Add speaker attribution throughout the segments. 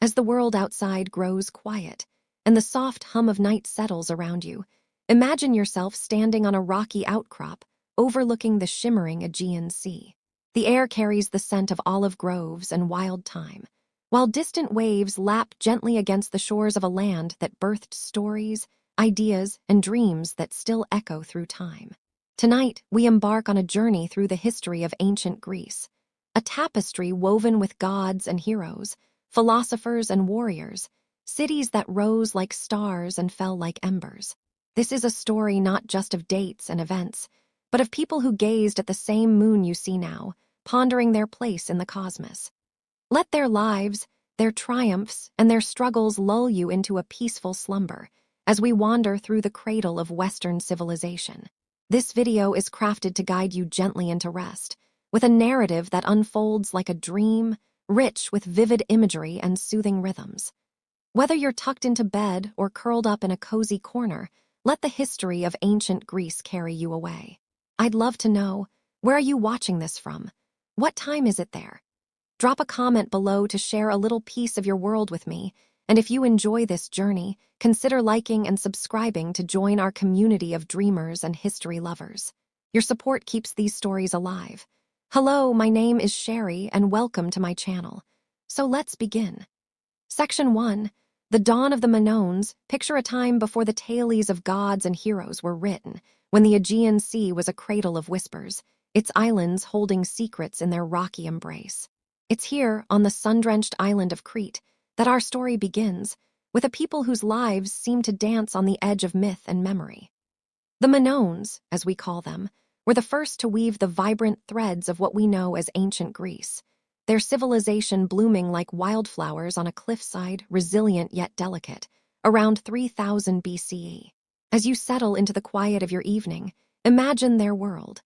Speaker 1: As the world outside grows quiet and the soft hum of night settles around you, imagine yourself standing on a rocky outcrop overlooking the shimmering Aegean Sea. The air carries the scent of olive groves and wild thyme, while distant waves lap gently against the shores of a land that birthed stories, ideas, and dreams that still echo through time. Tonight, we embark on a journey through the history of ancient Greece, a tapestry woven with gods and heroes, philosophers and warriors, cities that rose like stars and fell like embers. This is a story not just of dates and events, but of people who gazed at the same moon you see now, pondering their place in the cosmos. Let their lives, their triumphs, and their struggles lull you into a peaceful slumber as we wander through the cradle of Western civilization. This video is crafted to guide you gently into rest, with a narrative that unfolds like a dream, rich with vivid imagery and soothing rhythms. Whether you're tucked into bed or curled up in a cozy corner, let the history of ancient Greece carry you away. I'd love to know, where are you watching this from? What time is it there? Drop a comment below to share a little piece of your world with me, and if you enjoy this journey, consider liking and subscribing to join our community of dreamers and history lovers. Your support keeps these stories alive. Hello, my name is Sherry, and welcome to my channel. So let's begin. Section 1. The Dawn of the Minoans. Picture a time before the tales of gods and heroes were written, when the Aegean Sea was a cradle of whispers, its islands holding secrets in their rocky embrace. It's here, on the sun-drenched island of Crete, that our story begins, with a people whose lives seem to dance on the edge of myth and memory. The Minoans, as we call them, were the first to weave the vibrant threads of what we know as ancient Greece, their civilization blooming like wildflowers on a cliffside, resilient yet delicate, around 3000 BCE. As you settle into the quiet of your evening, imagine their world.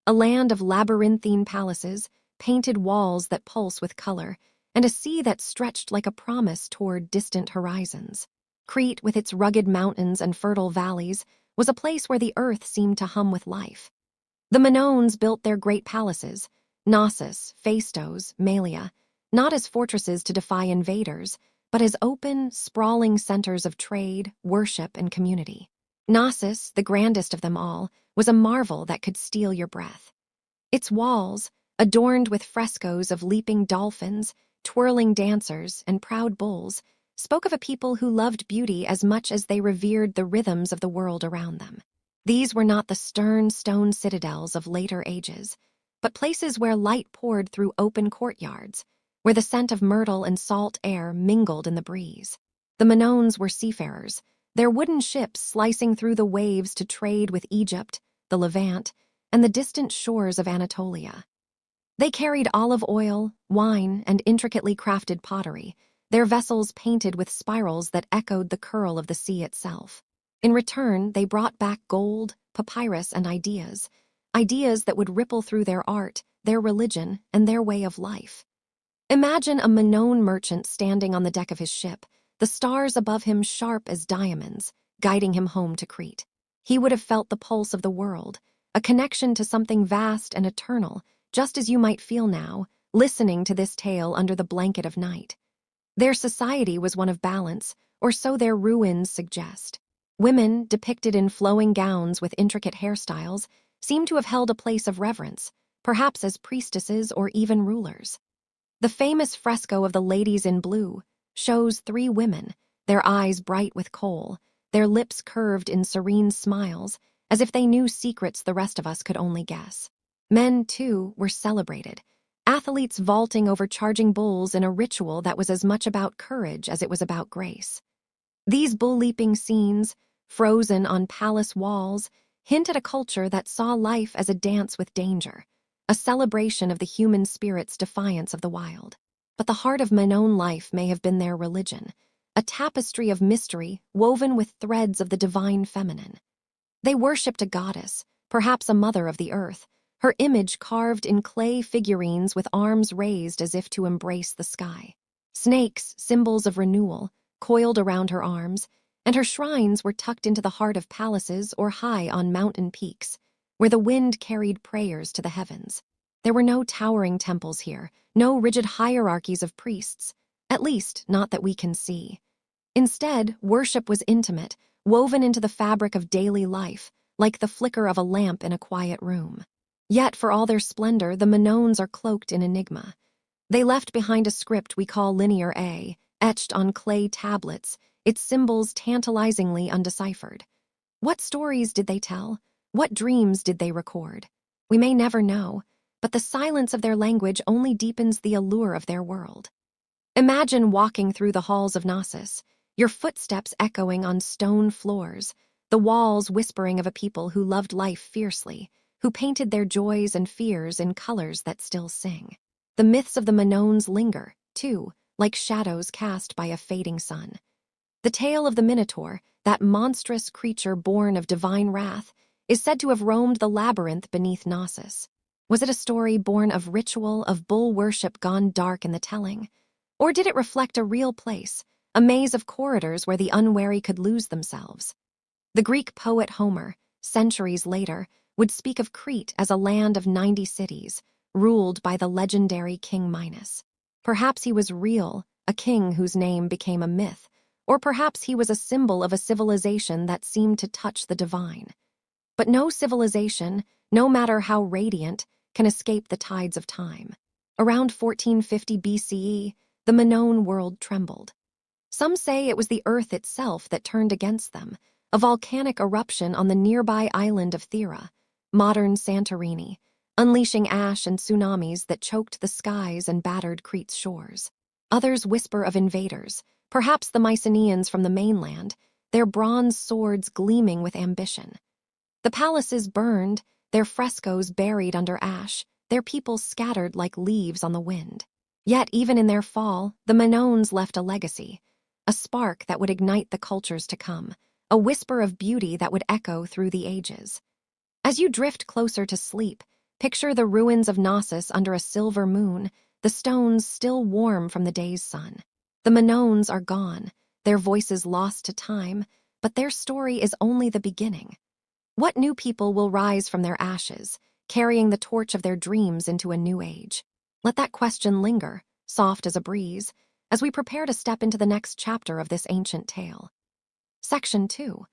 Speaker 1: A land of labyrinthine palaces, painted walls that pulse with color, and a sea that stretched like a promise toward distant horizons. Crete, with its rugged mountains and fertile valleys, was a place where the earth seemed to hum with life. The Minoans built their great palaces, Knossos, Phaistos, Malia, not as fortresses to defy invaders, but as open, sprawling centers of trade, worship, and community. Knossos, the grandest of them all, was a marvel that could steal your breath. Its walls, adorned with frescoes of leaping dolphins, twirling dancers, and proud bulls, spoke of a people who loved beauty as much as they revered the rhythms of the world around them. These were not the stern stone citadels of later ages, but places where light poured through open courtyards, where the scent of myrtle and salt air mingled in the breeze. The Minoans were seafarers, their wooden ships slicing through the waves to trade with Egypt, the Levant, and the distant shores of Anatolia. They carried olive oil, wine, and intricately crafted pottery, their vessels painted with spirals that echoed the curl of the sea itself. In return, they brought back gold, papyrus, and ideas that would ripple through their art, their religion, and their way of life. Imagine a Minoan merchant standing on the deck of his ship, the stars above him sharp as diamonds, guiding him home to Crete. He would have felt the pulse of the world, a connection to something vast and eternal, just as you might feel now, listening to this tale under the blanket of night. Their society was one of balance, or so their ruins suggest. Women, depicted in flowing gowns with intricate hairstyles, seem to have held a place of reverence, perhaps as priestesses or even rulers. The famous fresco of the Ladies in Blue shows 3 women, their eyes bright with kohl, their lips curved in serene smiles, as if they knew secrets the rest of us could only guess. Men, too, were celebrated, athletes vaulting over charging bulls in a ritual that was as much about courage as it was about grace. These bull-leaping scenes, frozen on palace walls, hint at a culture that saw life as a dance with danger, a celebration of the human spirit's defiance of the wild. But the heart of Minoan life may have been their religion, a tapestry of mystery woven with threads of the divine feminine. They worshipped a goddess, perhaps a mother of the earth, her image carved in clay figurines with arms raised as if to embrace the sky. Snakes, symbols of renewal, coiled around her arms, and her shrines were tucked into the heart of palaces or high on mountain peaks, where the wind carried prayers to the heavens. There were no towering temples here, no rigid hierarchies of priests, At least, not that we can see. Instead, worship was intimate, woven into the fabric of daily life, like the flicker of a lamp in a quiet room. Yet, for all their splendor, the Minoans are cloaked in enigma. They left behind a script we call Linear A, etched on clay tablets, its symbols tantalizingly undeciphered. What stories did they tell? What dreams did they record? We may never know, but the silence of their language only deepens the allure of their world. Imagine walking through the halls of Knossos, your footsteps echoing on stone floors, the walls whispering of a people who loved life fiercely, who painted their joys and fears in colors that still sing. The myths of the Minoans linger, too, like shadows cast by a fading sun. The tale of the Minotaur, that monstrous creature born of divine wrath, is said to have roamed the labyrinth beneath Knossos. Was it a story born of ritual, of bull worship gone dark in the telling? Or did it reflect a real place, a maze of corridors where the unwary could lose themselves? The Greek poet Homer, centuries later, would speak of Crete as a land of 90 cities, ruled by the legendary King Minos. Perhaps he was real, a king whose name became a myth, or perhaps he was a symbol of a civilization that seemed to touch the divine. But no civilization, no matter how radiant, can escape the tides of time. Around 1450 BCE, the Minoan world trembled. Some say it was the earth itself that turned against them, a volcanic eruption on the nearby island of Thera, modern Santorini, unleashing ash and tsunamis that choked the skies and battered Crete's shores. Others whisper of invaders, perhaps the Mycenaeans from the mainland, their bronze swords gleaming with ambition. The palaces burned, their frescoes buried under ash, their people scattered like leaves on the wind. Yet even in their fall, the Minoans left a legacy, a spark that would ignite the cultures to come, a whisper of beauty that would echo through the ages. As you drift closer to sleep, picture the ruins of Knossos under a silver moon, the stones still warm from the day's sun. The Minoans are gone, their voices lost to time, but their story is only the beginning. What new people will rise from their ashes, carrying the torch of their dreams into a new age? Let that question linger, soft as a breeze, as we prepare to step into the next chapter of this ancient tale. Section 2.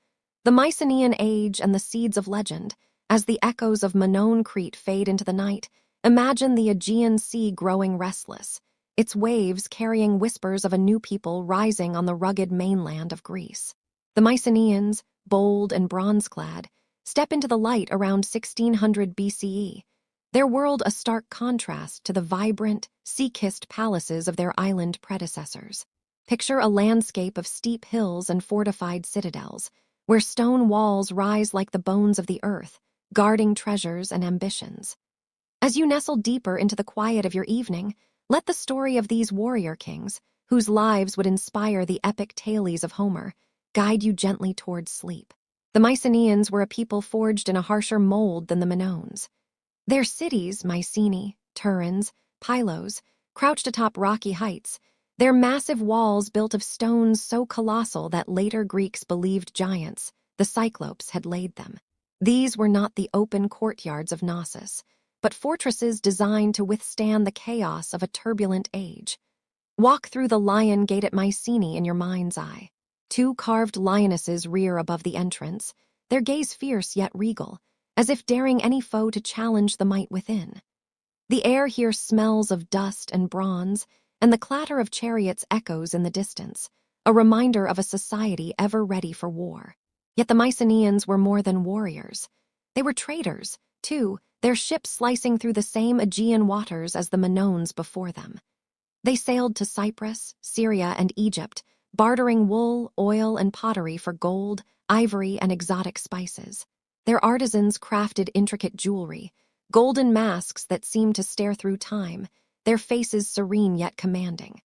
Speaker 1: The Mycenaean Age and the Seeds of Legend. As the echoes of Minoan Crete fade into the night, imagine the Aegean Sea growing restless, its waves carrying whispers of a new people rising on the rugged mainland of Greece. The Mycenaeans, bold and bronze-clad, step into the light around 1600 BCE, their world a stark contrast to the vibrant, sea-kissed palaces of their island predecessors. Picture a landscape of steep hills and fortified citadels, where stone walls rise like the bones of the earth, guarding treasures and ambitions. As you nestle deeper into the quiet of your evening, let the story of these warrior kings, whose lives would inspire the epic tales of Homer, guide you gently towards sleep. The Mycenaeans were a people forged in a harsher mold than the Minoans. Their cities, Mycenae, Turins, Pylos, crouched atop rocky heights, their massive walls built of stones so colossal that later Greeks believed giants, the Cyclopes, had laid them. These were not the open courtyards of Knossos, but fortresses designed to withstand the chaos of a turbulent age. Walk through the lion gate at Mycenae in your mind's eye. 2 carved lionesses rear above the entrance, their gaze fierce yet regal, as if daring any foe to challenge the might within. The air here smells of dust and bronze, and the clatter of chariots echoes in the distance, a reminder of a society ever ready for war. Yet the Mycenaeans were more than warriors. They were traders, too, their ships slicing through the same Aegean waters as the Minoans before them. They sailed to Cyprus, Syria, and Egypt, bartering wool, oil, and pottery for gold, ivory, and exotic spices. Their artisans crafted intricate jewelry, golden masks that seemed to stare through time, their faces serene yet commanding.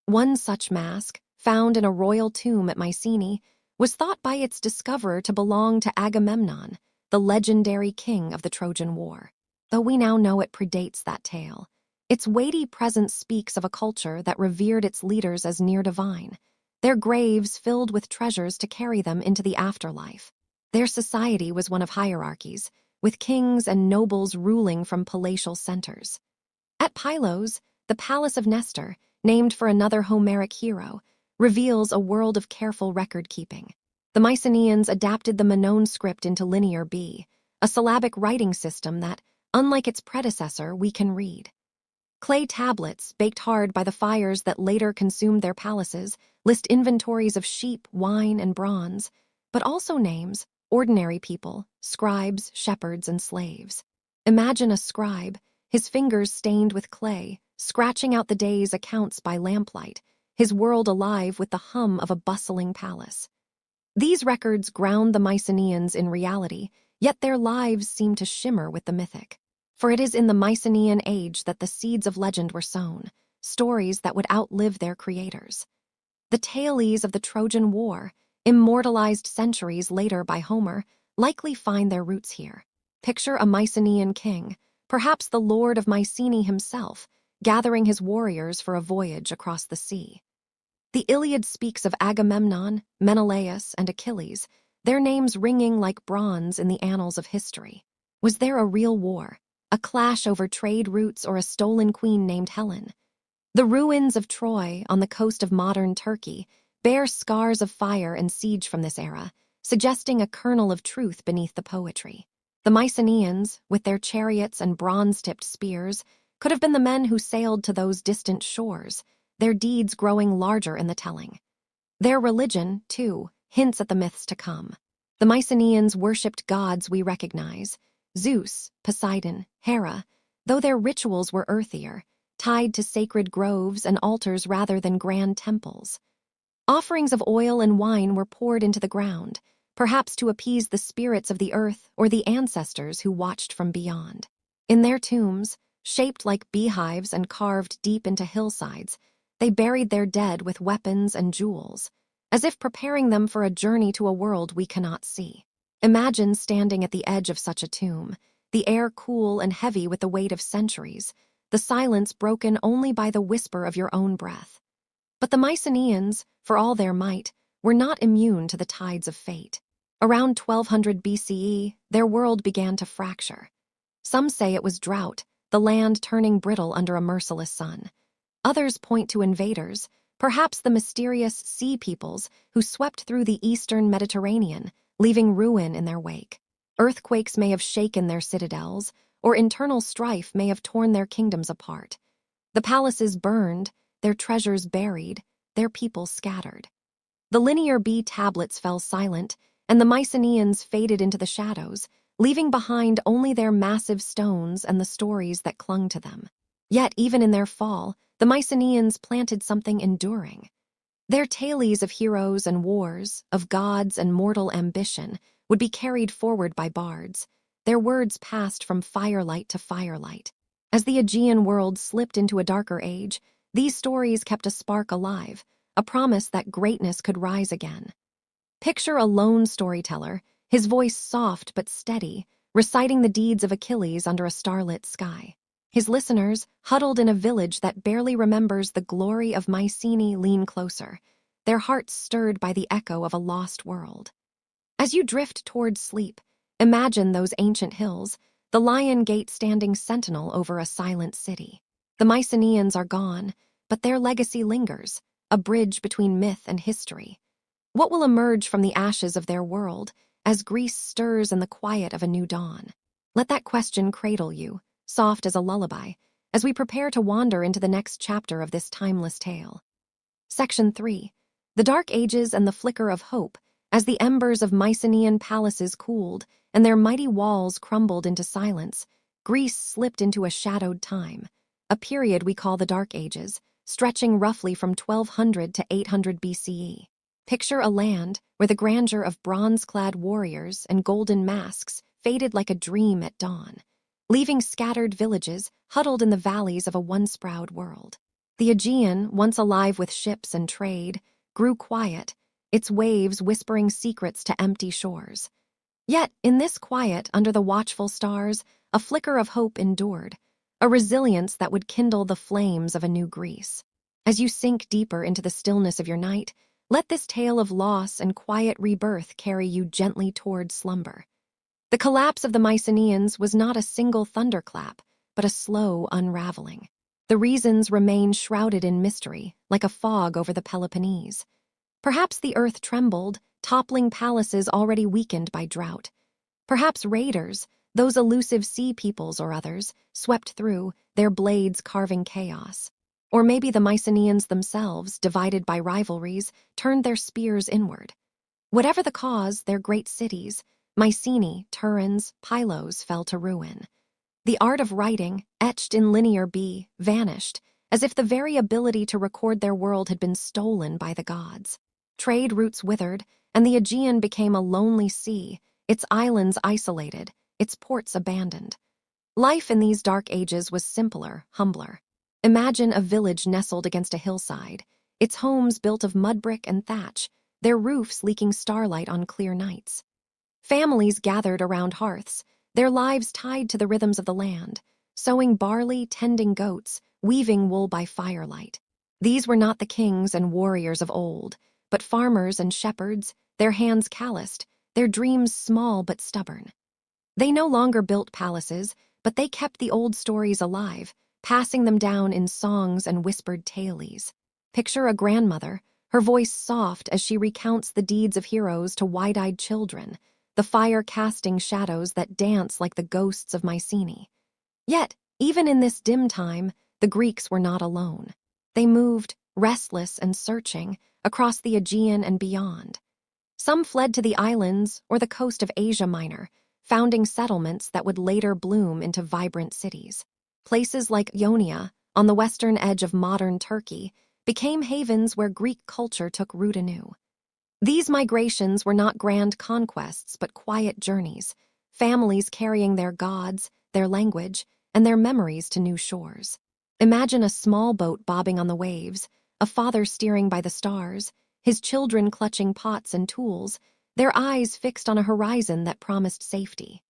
Speaker 1: One such mask, found in a royal tomb at Mycenae, was thought by its discoverer to belong to Agamemnon, the legendary king of the Trojan War. Though we now know it predates that tale, its weighty presence speaks of a culture that revered its leaders as near divine, their graves filled with treasures to carry them into the afterlife. Their society was one of hierarchies, with kings and nobles ruling from palatial centers. At Pylos, the palace of Nestor, named for another Homeric hero, reveals a world of careful record-keeping. The Mycenaeans adapted the Minoan script into Linear B, a syllabic writing system that, unlike its predecessor, we can read. Clay tablets, baked hard by the fires that later consumed their palaces, list inventories of sheep, wine, and bronze, but also names ordinary people, scribes, shepherds, and slaves. Imagine a scribe, his fingers stained with clay, scratching out the day's accounts by lamplight, his world alive with the hum of a bustling palace. These records ground the Mycenaeans in reality, yet their lives seem to shimmer with the mythic. For it is in the Mycenaean age that the seeds of legend were sown, stories that would outlive their creators. The tales of the Trojan War, immortalized centuries later by Homer, likely find their roots here. Picture a Mycenaean king, perhaps the lord of Mycenae himself, gathering his warriors for a voyage across the sea. The Iliad speaks of Agamemnon, Menelaus, and Achilles, their names ringing like bronze in the annals of history. Was there a real war? A clash over trade routes, or a stolen queen named Helen? The ruins of Troy, on the coast of modern Turkey, bear scars of fire and siege from this era, suggesting a kernel of truth beneath the poetry. The Mycenaeans, with their chariots and bronze-tipped spears, could have been the men who sailed to those distant shores, their deeds growing larger in the telling. Their religion, too, hints at the myths to come. The Mycenaeans worshipped gods we recognize: Zeus, Poseidon, Hera, though their rituals were earthier, tied to sacred groves and altars rather than grand temples. Offerings of oil and wine were poured into the ground, perhaps to appease the spirits of the earth or the ancestors who watched from beyond. In their tombs, shaped like beehives and carved deep into hillsides, they buried their dead with weapons and jewels, as if preparing them for a journey to a world we cannot see. Imagine standing at the edge of such a tomb, the air cool and heavy with the weight of centuries, the silence broken only by the whisper of your own breath. But the Mycenaeans, for all their might, were not immune to the tides of fate. Around 1200 BCE, their world began to fracture. Some say it was drought, the land turning brittle under a merciless sun. Others point to invaders, perhaps the mysterious sea peoples who swept through the eastern Mediterranean, leaving ruin in their wake. Earthquakes may have shaken their citadels, or internal strife may have torn their kingdoms apart. The palaces burned, their treasures buried, their people scattered. The Linear B tablets fell silent, and the Mycenaeans faded into the shadows, leaving behind only their massive stones and the stories that clung to them. Yet, even in their fall, the Mycenaeans planted something enduring. Their tales of heroes and wars, of gods and mortal ambition, would be carried forward by bards, their words passed from firelight to firelight. As the Aegean world slipped into a darker age, these stories kept a spark alive, a promise that greatness could rise again. Picture a lone storyteller, his voice soft but steady, reciting the deeds of Achilles under a starlit sky. His listeners, huddled in a village that barely remembers the glory of Mycenae, lean closer, their hearts stirred by the echo of a lost world. As you drift towards sleep, imagine those ancient hills, the Lion Gate standing sentinel over a silent city. The Mycenaeans are gone, but their legacy lingers, a bridge between myth and history. What will emerge from the ashes of their world as Greece stirs in the quiet of a new dawn? Let that question cradle you, soft as a lullaby, as we prepare to wander into the next chapter of this timeless tale. Section 3. The Dark Ages and the Flicker of Hope. As the embers of Mycenaean palaces cooled and their mighty walls crumbled into silence, Greece slipped into a shadowed time, a period we call the Dark Ages, stretching roughly from 1200 to 800 BCE. Picture a land where the grandeur of bronze-clad warriors and golden masks faded like a dream at dawn, leaving scattered villages huddled in the valleys of a once-proud world. The Aegean, once alive with ships and trade, grew quiet, its waves whispering secrets to empty shores. Yet, in this quiet, under the watchful stars, a flicker of hope endured, a resilience that would kindle the flames of a new Greece. As you sink deeper into the stillness of your night, let this tale of loss and quiet rebirth carry you gently toward slumber. The collapse of the Mycenaeans was not a single thunderclap, but a slow unraveling. The reasons remain shrouded in mystery, like a fog over the Peloponnese. Perhaps the earth trembled, toppling palaces already weakened by drought. Perhaps raiders, those elusive sea peoples or others, swept through, their blades carving chaos. Or maybe the Mycenaeans themselves, divided by rivalries, turned their spears inward. Whatever the cause, their great cities, Mycenae, Turin's, Pylos, fell to ruin. The art of writing, etched in linear B, vanished, as if the very ability to record their world had been stolen by the gods. Trade routes withered, and the Aegean became a lonely sea, its islands isolated, its ports abandoned. Life in these dark ages was simpler, humbler. Imagine a village nestled against a hillside, its homes built of mud brick and thatch, their roofs leaking starlight on clear nights. Families gathered around hearths, their lives tied to the rhythms of the land, sowing barley, tending goats, weaving wool by firelight. These were not the kings and warriors of old, but farmers and shepherds, their hands calloused, their dreams small but stubborn. They no longer built palaces, but they kept the old stories alive, passing them down in songs and whispered tales. Picture a grandmother, her voice soft as she recounts the deeds of heroes to wide-eyed children, the fire-casting shadows that dance like the ghosts of Mycenae. Yet, even in this dim time, the Greeks were not alone. They moved, restless and searching, across the Aegean and beyond. Some fled to the islands or the coast of Asia Minor, founding settlements that would later bloom into vibrant cities. Places like Ionia, on the western edge of modern Turkey, became havens where Greek culture took root anew. These migrations were not grand conquests but quiet journeys, families carrying their gods, their language, and their memories to new shores. Imagine a small boat bobbing on the waves, a father steering by the stars, his children clutching pots and tools, their eyes fixed on a horizon that promised safety.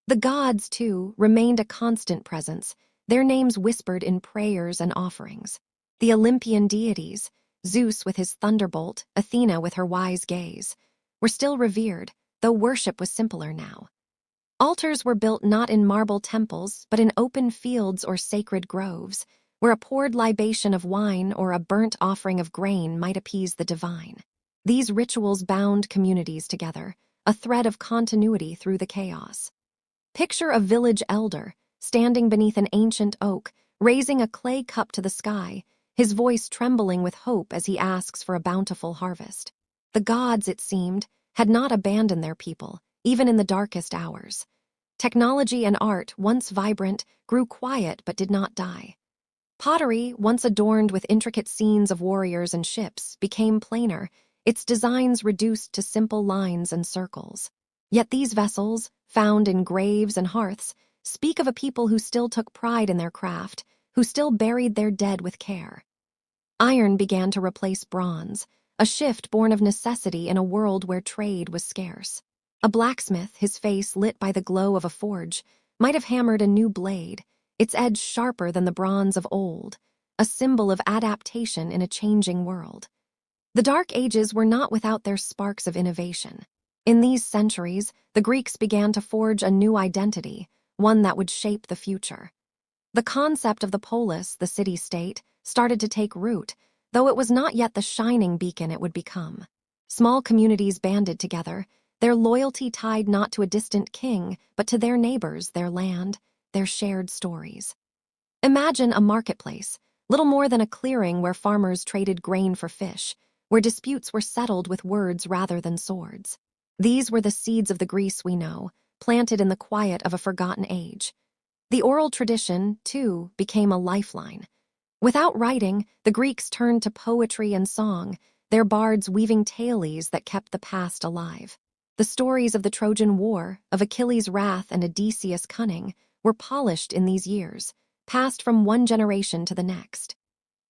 Speaker 1: The gods, too, remained a constant presence, their names whispered in prayers and offerings. The Olympian deities, Zeus with his thunderbolt, Athena with her wise gaze, were still revered, though worship was simpler now. Altars were built not in marble temples, but in open fields or sacred groves, where a poured libation of wine or a burnt offering of grain might appease the divine. These rituals bound communities together, a thread of continuity through the chaos. Picture a village elder, standing beneath an ancient oak, raising a clay cup to the sky, his voice trembling with hope as he asks for a bountiful harvest. The gods, it seemed, had not abandoned their people, even in the darkest hours. Technology and art, once vibrant, grew quiet but did not die. Pottery, once adorned with intricate scenes of warriors and ships, became plainer, its designs reduced to simple lines and circles. Yet these vessels, found in graves and hearths, speak of a people who still took pride in their craft, who still buried their dead with care. Iron began to replace bronze, a shift born of necessity in a world where trade was scarce. A blacksmith, his face lit by the glow of a forge, might have hammered a new blade, its edge sharper than the bronze of old, a symbol of adaptation in a changing world. The Dark Ages were not without their sparks of innovation. In these centuries, the Greeks began to forge a new identity, one that would shape the future. The concept of the polis, the city-state, started to take root, though it was not yet the shining beacon it would become. Small communities banded together, their loyalty tied not to a distant king, but to their neighbors, their land, their shared stories. Imagine a marketplace, little more than a clearing where farmers traded grain for fish, where disputes were settled with words rather than swords. These were the seeds of the Greece we know, planted in the quiet of a forgotten age. The oral tradition, too, became a lifeline. Without writing, the Greeks turned to poetry and song, their bards weaving tales that kept the past alive. The stories of the Trojan War, of Achilles' wrath and Odysseus' cunning, were polished in these years, passed from one generation to the next.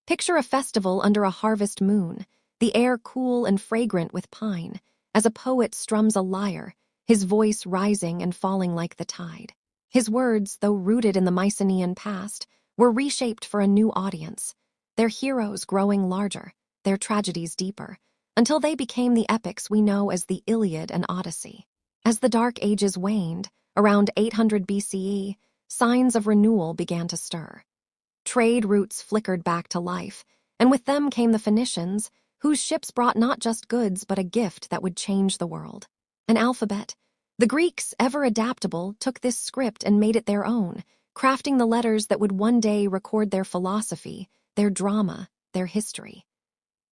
Speaker 1: Picture a festival under a harvest moon, the air cool and fragrant with pine, as a poet strums a lyre, his voice rising and falling like the tide. His words, though rooted in the Mycenaean past, were reshaped for a new audience, their heroes growing larger, their tragedies deeper, until they became the epics we know as the Iliad and Odyssey. As the Dark Ages waned, around 800 BCE, signs of renewal began to stir. Trade routes flickered back to life, and with them came the Phoenicians, whose ships brought not just goods but a gift that would change the world. An alphabet. The Greeks, ever adaptable, took this script and made it their own, crafting the letters that would one day record their philosophy, their drama, their history.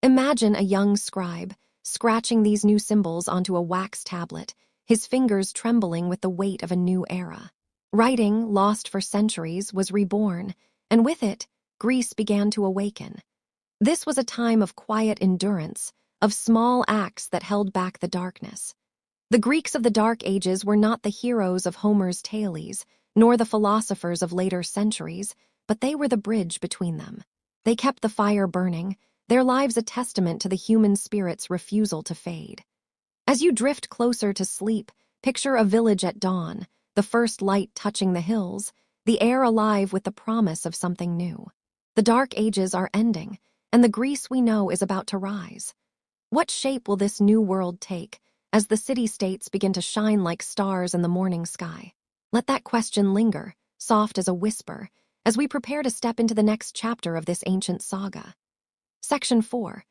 Speaker 1: Imagine a young scribe, scratching these new symbols onto a wax tablet, his fingers trembling with the weight of a new era. Writing, lost for centuries, was reborn, and with it, Greece began to awaken. This was a time of quiet endurance, of small acts that held back the darkness. The Greeks of the Dark Ages were not the heroes of Homer's Tales, nor the philosophers of later centuries, but they were the bridge between them. They kept the fire burning, their lives a testament to the human spirit's refusal to fade. As you drift closer to sleep, picture a village at dawn, the first light touching the hills, the air alive with the promise of something new. The Dark Ages are ending, and the Greece we know is about to rise. What shape will this new world take, as the city-states begin to shine like stars in the morning sky? Let that question linger, soft as a whisper, as we prepare to step into the next chapter of this ancient saga. Section 4.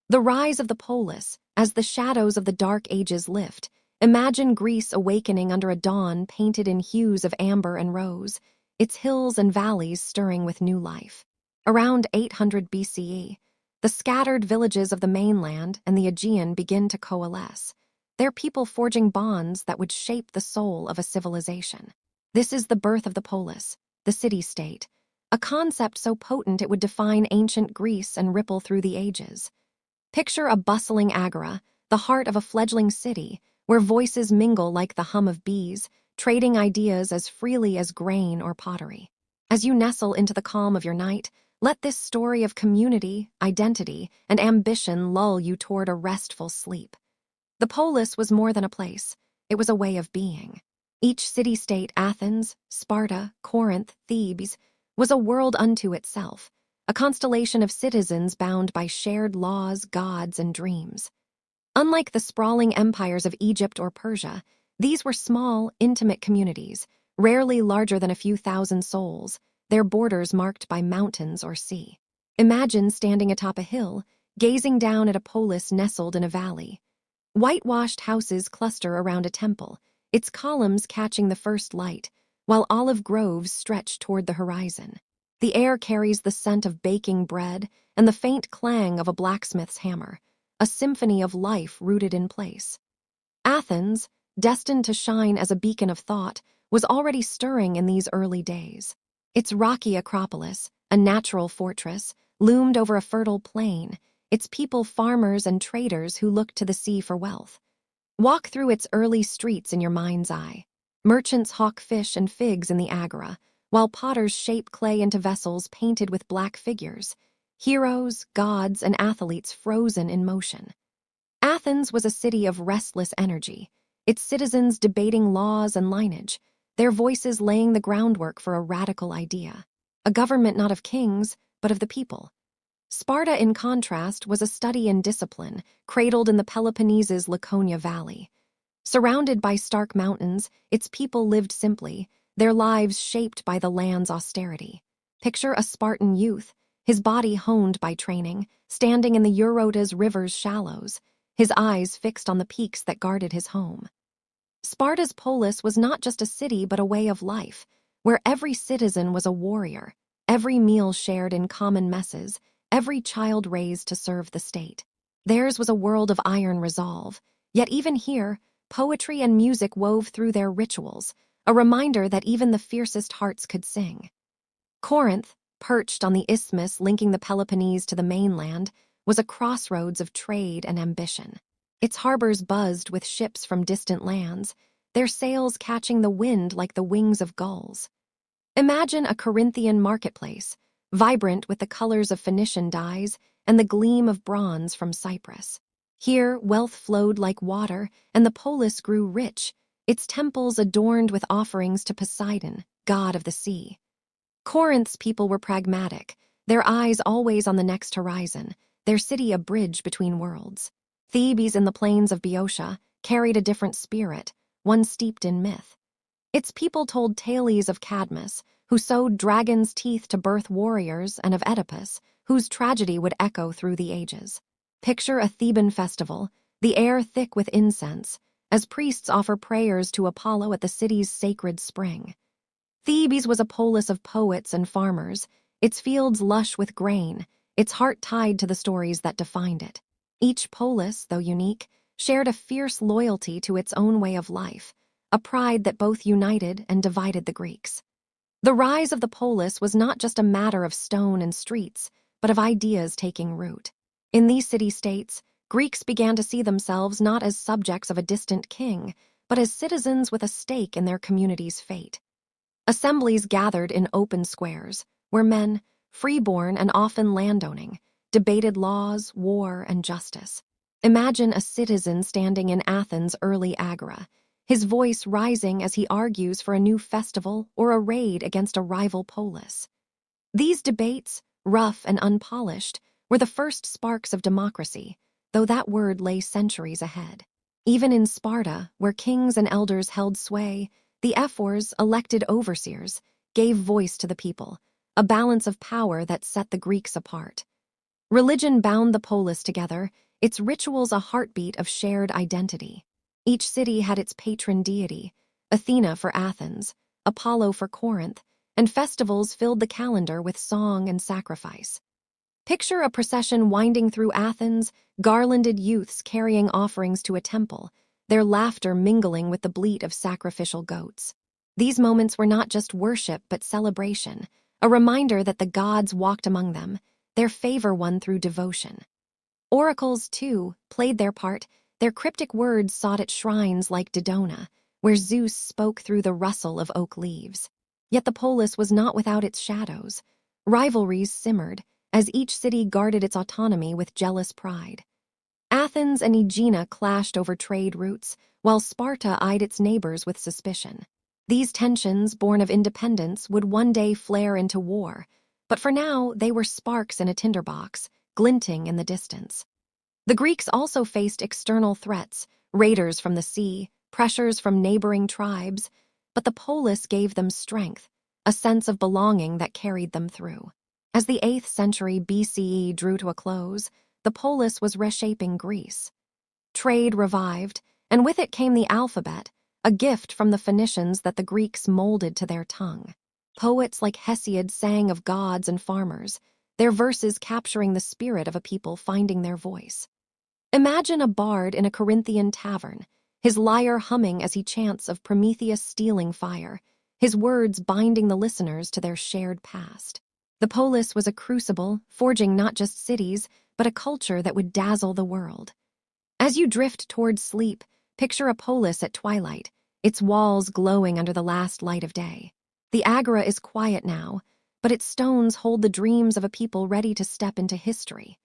Speaker 1: The Rise of the Polis. As the shadows of the Dark Ages lift, imagine Greece awakening under a dawn painted in hues of amber and rose, its hills and valleys stirring with new life. Around 800 BCE, the scattered villages of the mainland and the Aegean begin to coalesce, their people forging bonds that would shape the soul of a civilization. This is the birth of the polis, the city-state, a concept so potent it would define ancient Greece and ripple through the ages. Picture a bustling agora, the heart of a fledgling city, where voices mingle like the hum of bees, trading ideas as freely as grain or pottery. As you nestle into the calm of your night, let this story of community, identity, and ambition lull you toward a restful sleep. The polis was more than a place, it was a way of being. Each city-state, Athens, Sparta, Corinth, Thebes, was a world unto itself, a constellation of citizens bound by shared laws, gods, and dreams. Unlike the sprawling empires of Egypt or Persia, these were small, intimate communities, rarely larger than a few thousand souls, their borders marked by mountains or sea. Imagine standing atop a hill, gazing down at a polis nestled in a valley. Whitewashed houses cluster around a temple, its columns catching the first light, while olive groves stretch toward the horizon. The air carries the scent of baking bread and the faint clang of a blacksmith's hammer, a symphony of life rooted in place. Athens, destined to shine as a beacon of thought, was already stirring in these early days. Its rocky acropolis, a natural fortress, loomed over a fertile plain, its people farmers and traders who looked to the sea for wealth. Walk through its early streets in your mind's eye. Merchants hawk fish and figs in the agora, while potters shape clay into vessels painted with black figures, heroes, gods, and athletes frozen in motion. Athens was a city of restless energy, its citizens debating laws and lineage, their voices laying the groundwork for a radical idea. A government not of kings, but of the people. Sparta, in contrast, was a study in discipline, cradled in the Peloponnese's Laconia Valley. Surrounded by stark mountains, its people lived simply, their lives shaped by the land's austerity. Picture a Spartan youth, his body honed by training, standing in the Eurotas River's shallows, his eyes fixed on the peaks that guarded his home. Sparta's polis was not just a city but a way of life, where every citizen was a warrior, every meal shared in common messes, every child raised to serve the state. Theirs was a world of iron resolve, yet even here, poetry and music wove through their rituals, a reminder that even the fiercest hearts could sing. Corinth, perched on the isthmus linking the Peloponnese to the mainland, was a crossroads of trade and ambition. Its harbors buzzed with ships from distant lands, their sails catching the wind like the wings of gulls. Imagine a Corinthian marketplace, vibrant with the colors of Phoenician dyes and the gleam of bronze from Cyprus. Here, wealth flowed like water, and the polis grew rich, its temples adorned with offerings to Poseidon, god of the sea. Corinth's people were pragmatic, their eyes always on the next horizon, their city a bridge between worlds. Thebes in the plains of Boeotia carried a different spirit, one steeped in myth. Its people told tales of Cadmus, who sewed dragon's teeth to birth warriors, and of Oedipus, whose tragedy would echo through the ages. Picture a Theban festival, the air thick with incense, as priests offer prayers to Apollo at the city's sacred spring. Thebes was a polis of poets and farmers, its fields lush with grain, its heart tied to the stories that defined it. Each polis, though unique, shared a fierce loyalty to its own way of life, a pride that both united and divided the Greeks. The rise of the polis was not just a matter of stone and streets, but of ideas taking root. In these city-states, Greeks began to see themselves not as subjects of a distant king, but as citizens with a stake in their community's fate. Assemblies gathered in open squares, where men, freeborn and often landowning, debated laws, war, and justice. Imagine a citizen standing in Athens' early agora, his voice rising as he argues for a new festival or a raid against a rival polis. These debates, rough and unpolished, were the first sparks of democracy, though that word lay centuries ahead. Even in Sparta, where kings and elders held sway, the ephors, elected overseers, gave voice to the people, a balance of power that set the Greeks apart. Religion bound the polis together, its rituals a heartbeat of shared identity. Each city had its patron deity, Athena for Athens, Apollo for Corinth, and festivals filled the calendar with song and sacrifice. Picture a procession winding through Athens, garlanded youths carrying offerings to a temple, their laughter mingling with the bleat of sacrificial goats. These moments were not just worship but celebration, a reminder that the gods walked among them, their favor won through devotion. Oracles, too, played their part, their cryptic words sought at shrines like Dodona, where Zeus spoke through the rustle of oak leaves. Yet the polis was not without its shadows. Rivalries simmered, as each city guarded its autonomy with jealous pride. Athens and Aegina clashed over trade routes, while Sparta eyed its neighbors with suspicion. These tensions, born of independence, would one day flare into war, but for now they were sparks in a tinderbox, glinting in the distance. The Greeks also faced external threats, raiders from the sea, pressures from neighboring tribes, but the polis gave them strength, a sense of belonging that carried them through. As the 8th century BCE drew to a close, the polis was reshaping Greece. Trade revived, and with it came the alphabet, a gift from the Phoenicians that the Greeks molded to their tongue. Poets like Hesiod sang of gods and farmers, their verses capturing the spirit of a people finding their voice. Imagine a bard in a Corinthian tavern, his lyre humming as he chants of Prometheus stealing fire, his words binding the listeners to their shared past. The polis was a crucible, forging not just cities, but a culture that would dazzle the world. As you drift towards sleep, picture a polis at twilight, its walls glowing under the last light of day. The agora is quiet now, but its stones hold the dreams of a people ready to step into history.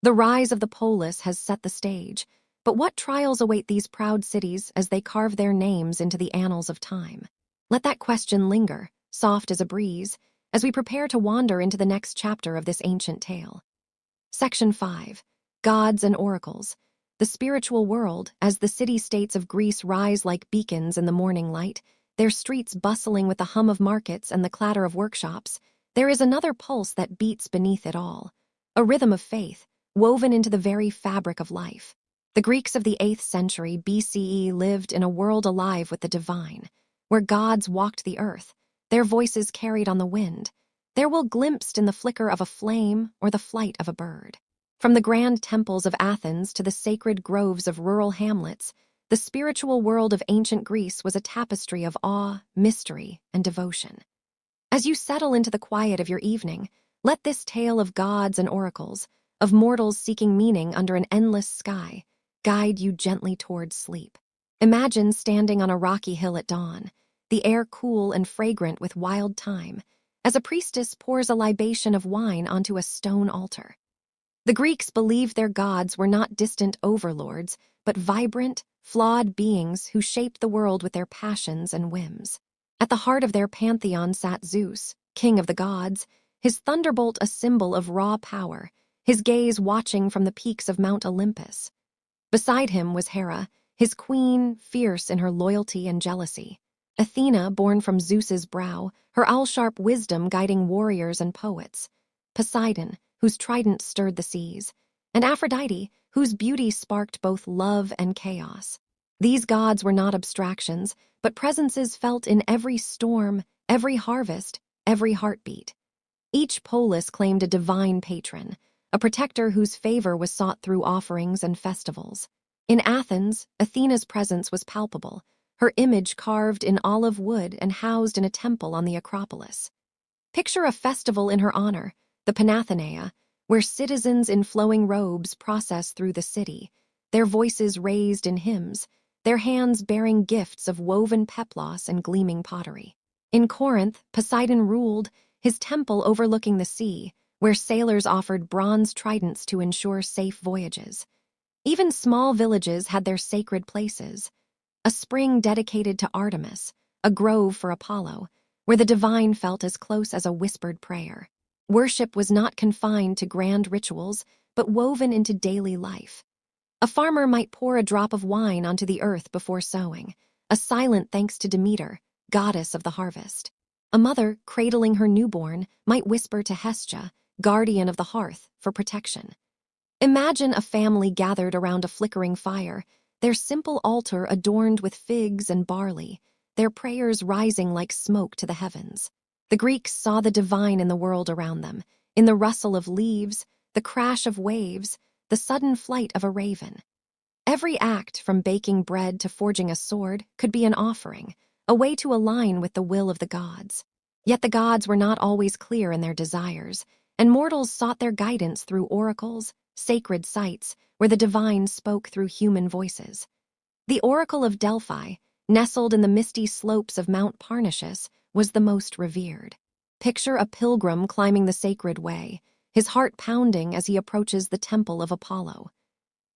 Speaker 1: The rise of the polis has set the stage, but what trials await these proud cities as they carve their names into the annals of time? Let that question linger, soft as a breeze, as we prepare to wander into the next chapter of this ancient tale. Section 5. Gods and Oracles. The spiritual world, as the city-states of Greece rise like beacons in the morning light, their streets bustling with the hum of markets and the clatter of workshops, there is another pulse that beats beneath it all, a rhythm of faith, woven into the very fabric of life. The Greeks of the 8th century BCE lived in a world alive with the divine, where gods walked the earth, their voices carried on the wind, their will glimpsed in the flicker of a flame or the flight of a bird. From the grand temples of Athens to the sacred groves of rural hamlets, the spiritual world of ancient Greece was a tapestry of awe, mystery, and devotion. As you settle into the quiet of your evening, let this tale of gods and oracles, of mortals seeking meaning under an endless sky, guide you gently towards sleep. Imagine standing on a rocky hill at dawn, the air cool and fragrant with wild thyme, as a priestess pours a libation of wine onto a stone altar. The Greeks believed their gods were not distant overlords, but vibrant, flawed beings who shaped the world with their passions and whims. At the heart of their pantheon sat Zeus, king of the gods, his thunderbolt a symbol of raw power, his gaze watching from the peaks of Mount Olympus. Beside him was Hera, his queen, fierce in her loyalty and jealousy. Athena, born from Zeus's brow, her owl-sharp wisdom guiding warriors and poets. Poseidon, whose trident stirred the seas. And Aphrodite, whose beauty sparked both love and chaos. These gods were not abstractions, but presences felt in every storm, every harvest, every heartbeat. Each polis claimed a divine patron, a protector whose favor was sought through offerings and festivals. In Athens, Athena's presence was palpable, her image carved in olive wood and housed in a temple on the Acropolis. Picture a festival in her honor, the Panathenea, where citizens in flowing robes process through the city, their voices raised in hymns, their hands bearing gifts of woven peplos and gleaming pottery. In Corinth, Poseidon ruled, his temple overlooking the sea, where sailors offered bronze tridents to ensure safe voyages. Even small villages had their sacred places. A spring dedicated to Artemis, a grove for Apollo, where the divine felt as close as a whispered prayer. Worship was not confined to grand rituals, but woven into daily life. A farmer might pour a drop of wine onto the earth before sowing, a silent thanks to Demeter, goddess of the harvest. A mother, cradling her newborn, might whisper to Hestia, guardian of the hearth, for protection. Imagine a family gathered around a flickering fire, their simple altar adorned with figs and barley, their prayers rising like smoke to the heavens. The Greeks saw the divine in the world around them, in the rustle of leaves, the crash of waves, the sudden flight of a raven. Every act, from baking bread to forging a sword, could be an offering, a way to align with the will of the gods. Yet the gods were not always clear in their desires, and mortals sought their guidance through oracles, sacred sites, where the divine spoke through human voices. The Oracle of Delphi, nestled in the misty slopes of Mount Parnassus, was the most revered. Picture a pilgrim climbing the sacred way, his heart pounding as he approaches the temple of Apollo.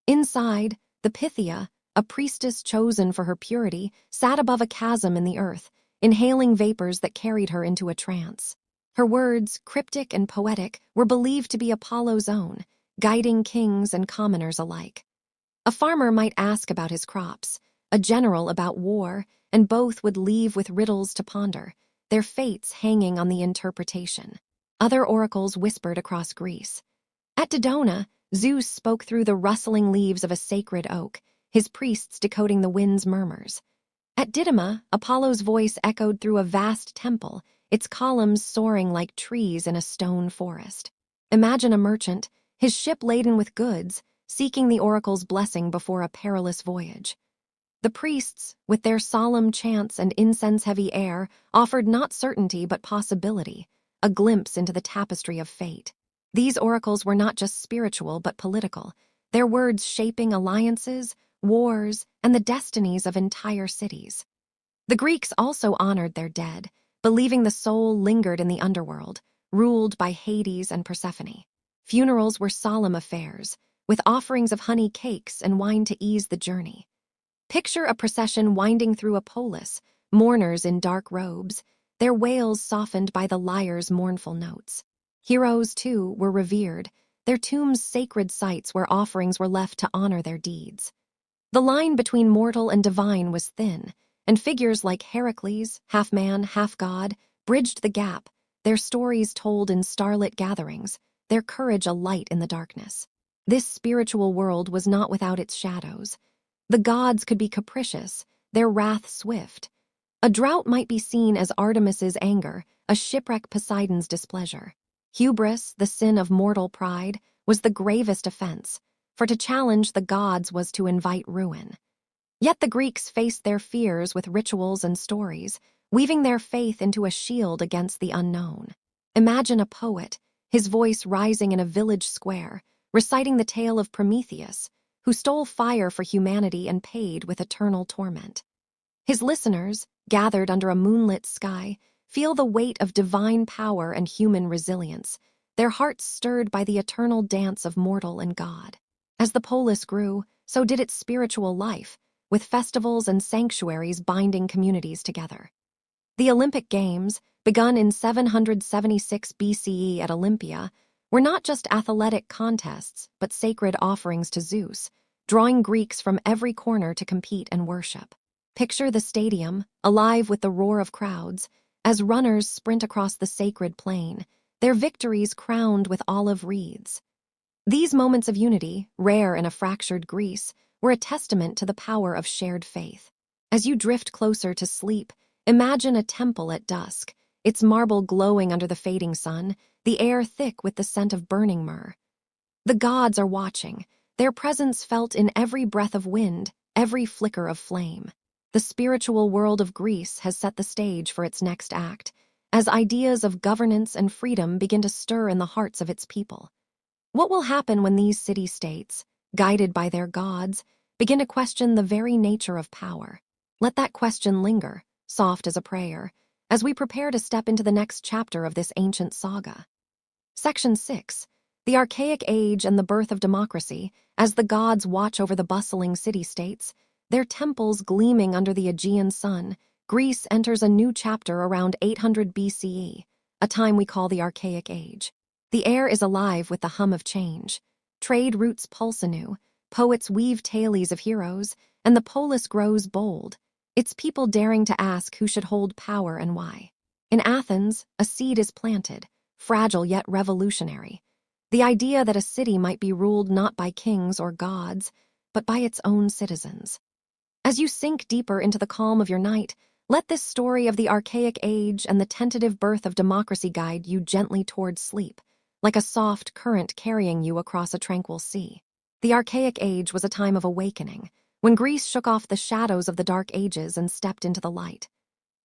Speaker 1: Inside, the Pythia, a priestess chosen for her purity, sat above a chasm in the earth, inhaling vapors that carried her into a trance. Her words, cryptic and poetic, were believed to be Apollo's own, guiding kings and commoners alike. A farmer might ask about his crops, a general about war, and both would leave with riddles to ponder, their fates hanging on the interpretation. Other oracles whispered across Greece. At Dodona, Zeus spoke through the rustling leaves of a sacred oak, his priests decoding the wind's murmurs. At Didyma, Apollo's voice echoed through a vast temple, its columns soaring like trees in a stone forest. Imagine a merchant, his ship laden with goods, seeking the oracle's blessing before a perilous voyage. The priests, with their solemn chants and incense-heavy air, offered not certainty but possibility, a glimpse into the tapestry of fate. These oracles were not just spiritual but political, their words shaping alliances, wars, and the destinies of entire cities. The Greeks also honored their dead, believing the soul lingered in the underworld, ruled by Hades and Persephone. Funerals were solemn affairs, with offerings of honey cakes and wine to ease the journey. Picture a procession winding through a polis, mourners in dark robes, their wails softened by the lyre's mournful notes. Heroes, too, were revered, their tombs sacred sites where offerings were left to honor their deeds. The line between mortal and divine was thin, and figures like Heracles, half man, half god, bridged the gap, their stories told in starlit gatherings, their courage a light in the darkness. This spiritual world was not without its shadows. The gods could be capricious, their wrath swift. A drought might be seen as Artemis's anger, a shipwreck Poseidon's displeasure. Hubris, the sin of mortal pride, was the gravest offense, for to challenge the gods was to invite ruin. Yet the Greeks faced their fears with rituals and stories, weaving their faith into a shield against the unknown. Imagine a poet, his voice rising in a village square, reciting the tale of Prometheus, who stole fire for humanity and paid with eternal torment. His listeners, gathered under a moonlit sky, feel the weight of divine power and human resilience, their hearts stirred by the eternal dance of mortal and God. As the polis grew, so did its spiritual life, with festivals and sanctuaries binding communities together. The Olympic Games, begun in 776 BCE at Olympia, were not just athletic contests, but sacred offerings to Zeus, drawing Greeks from every corner to compete and worship. Picture the stadium, alive with the roar of crowds, as runners sprint across the sacred plain, their victories crowned with olive wreaths. These moments of unity, rare in a fractured Greece, were a testament to the power of shared faith. As you drift closer to sleep, imagine a temple at dusk, its marble glowing under the fading sun, the air thick with the scent of burning myrrh. The gods are watching, their presence felt in every breath of wind, every flicker of flame. The spiritual world of Greece has set the stage for its next act, as ideas of governance and freedom begin to stir in the hearts of its people. What will happen when these city-states, guided by their gods, begin to question the very nature of power? Let that question linger, soft as a prayer, as we prepare to step into the next chapter of this ancient saga. Section 6. The Archaic Age and the Birth of Democracy. As the gods watch over the bustling city-states, their temples gleaming under the Aegean sun, Greece enters a new chapter around 800 BCE, a time we call the Archaic Age. The air is alive with the hum of change. Trade routes pulse anew, poets weave tales of heroes, and the polis grows bold, its people daring to ask who should hold power and why. In Athens, a seed is planted, fragile yet revolutionary. The idea that a city might be ruled not by kings or gods, but by its own citizens. As you sink deeper into the calm of your night, let this story of the Archaic Age and the tentative birth of democracy guide you gently towards sleep, like a soft current carrying you across a tranquil sea. The Archaic Age was a time of awakening, when Greece shook off the shadows of the Dark Ages and stepped into the light.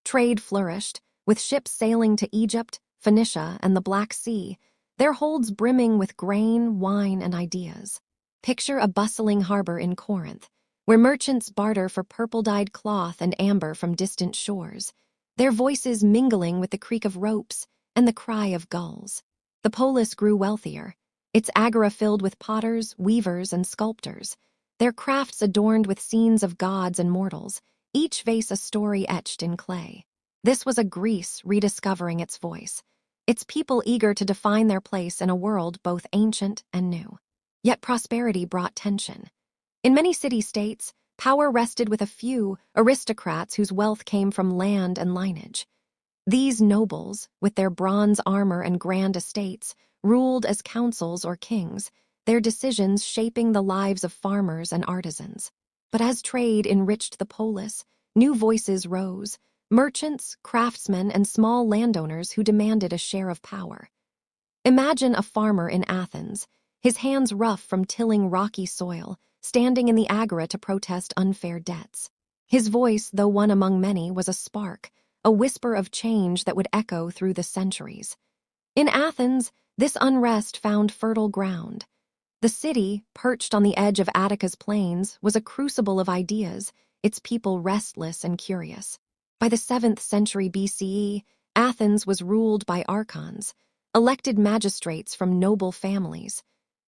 Speaker 1: Trade flourished, with ships sailing to Egypt, Phoenicia, and the Black Sea, their holds brimming with grain, wine, and ideas. Picture a bustling harbor in Corinth, where merchants barter for purple-dyed cloth and amber from distant shores, their voices mingling with the creak of ropes and the cry of gulls. The polis grew wealthier, its agora filled with potters, weavers, and sculptors, their crafts adorned with scenes of gods and mortals, each vase a story etched in clay. This was a Greece rediscovering its voice, its people eager to define their place in a world both ancient and new. Yet prosperity brought tension. In many city-states, power rested with a few aristocrats whose wealth came from land and lineage. These nobles, with their bronze armor and grand estates, ruled as consuls or kings, their decisions shaping the lives of farmers and artisans. But as trade enriched the polis, new voices rose, merchants, craftsmen, and small landowners who demanded a share of power. Imagine a farmer in Athens, his hands rough from tilling rocky soil, standing in the agora to protest unfair debts. His voice, though one among many, was a spark, a whisper of change that would echo through the centuries. In Athens, this unrest found fertile ground. The city, perched on the edge of Attica's plains, was a crucible of ideas, its people restless and curious. By the 7th century BCE, Athens was ruled by archons, elected magistrates from noble families.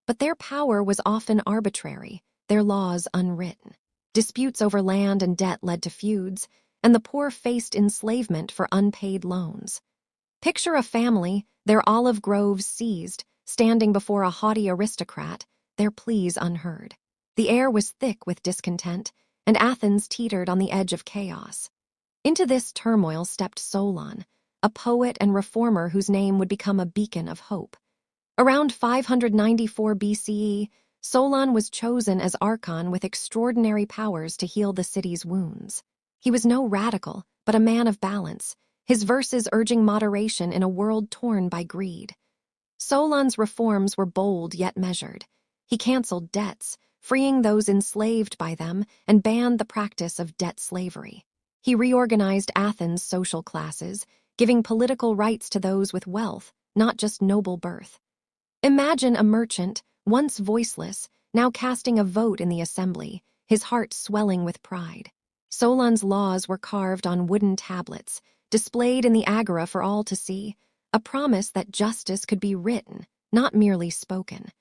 Speaker 1: But their power was often arbitrary, their laws unwritten. Disputes over land and debt led to feuds, and the poor faced enslavement for unpaid loans. Picture a family, their olive groves seized, standing before a haughty aristocrat, their pleas unheard. The air was thick with discontent, and Athens teetered on the edge of chaos. Into this turmoil stepped Solon, a poet and reformer whose name would become a beacon of hope. Around 594 BCE, Solon was chosen as archon with extraordinary powers to heal the city's wounds. He was no radical, but a man of balance, his verses urging moderation in a world torn by greed. Solon's reforms were bold yet measured. He canceled debts, freeing those enslaved by them, and banned the practice of debt slavery. He reorganized Athens' social classes, giving political rights to those with wealth, not just noble birth. Imagine a merchant, once voiceless, now casting a vote in the assembly, his heart swelling with pride. Solon's laws were carved on wooden tablets, displayed in the agora for all to see, a promise that justice could be written, not merely spoken.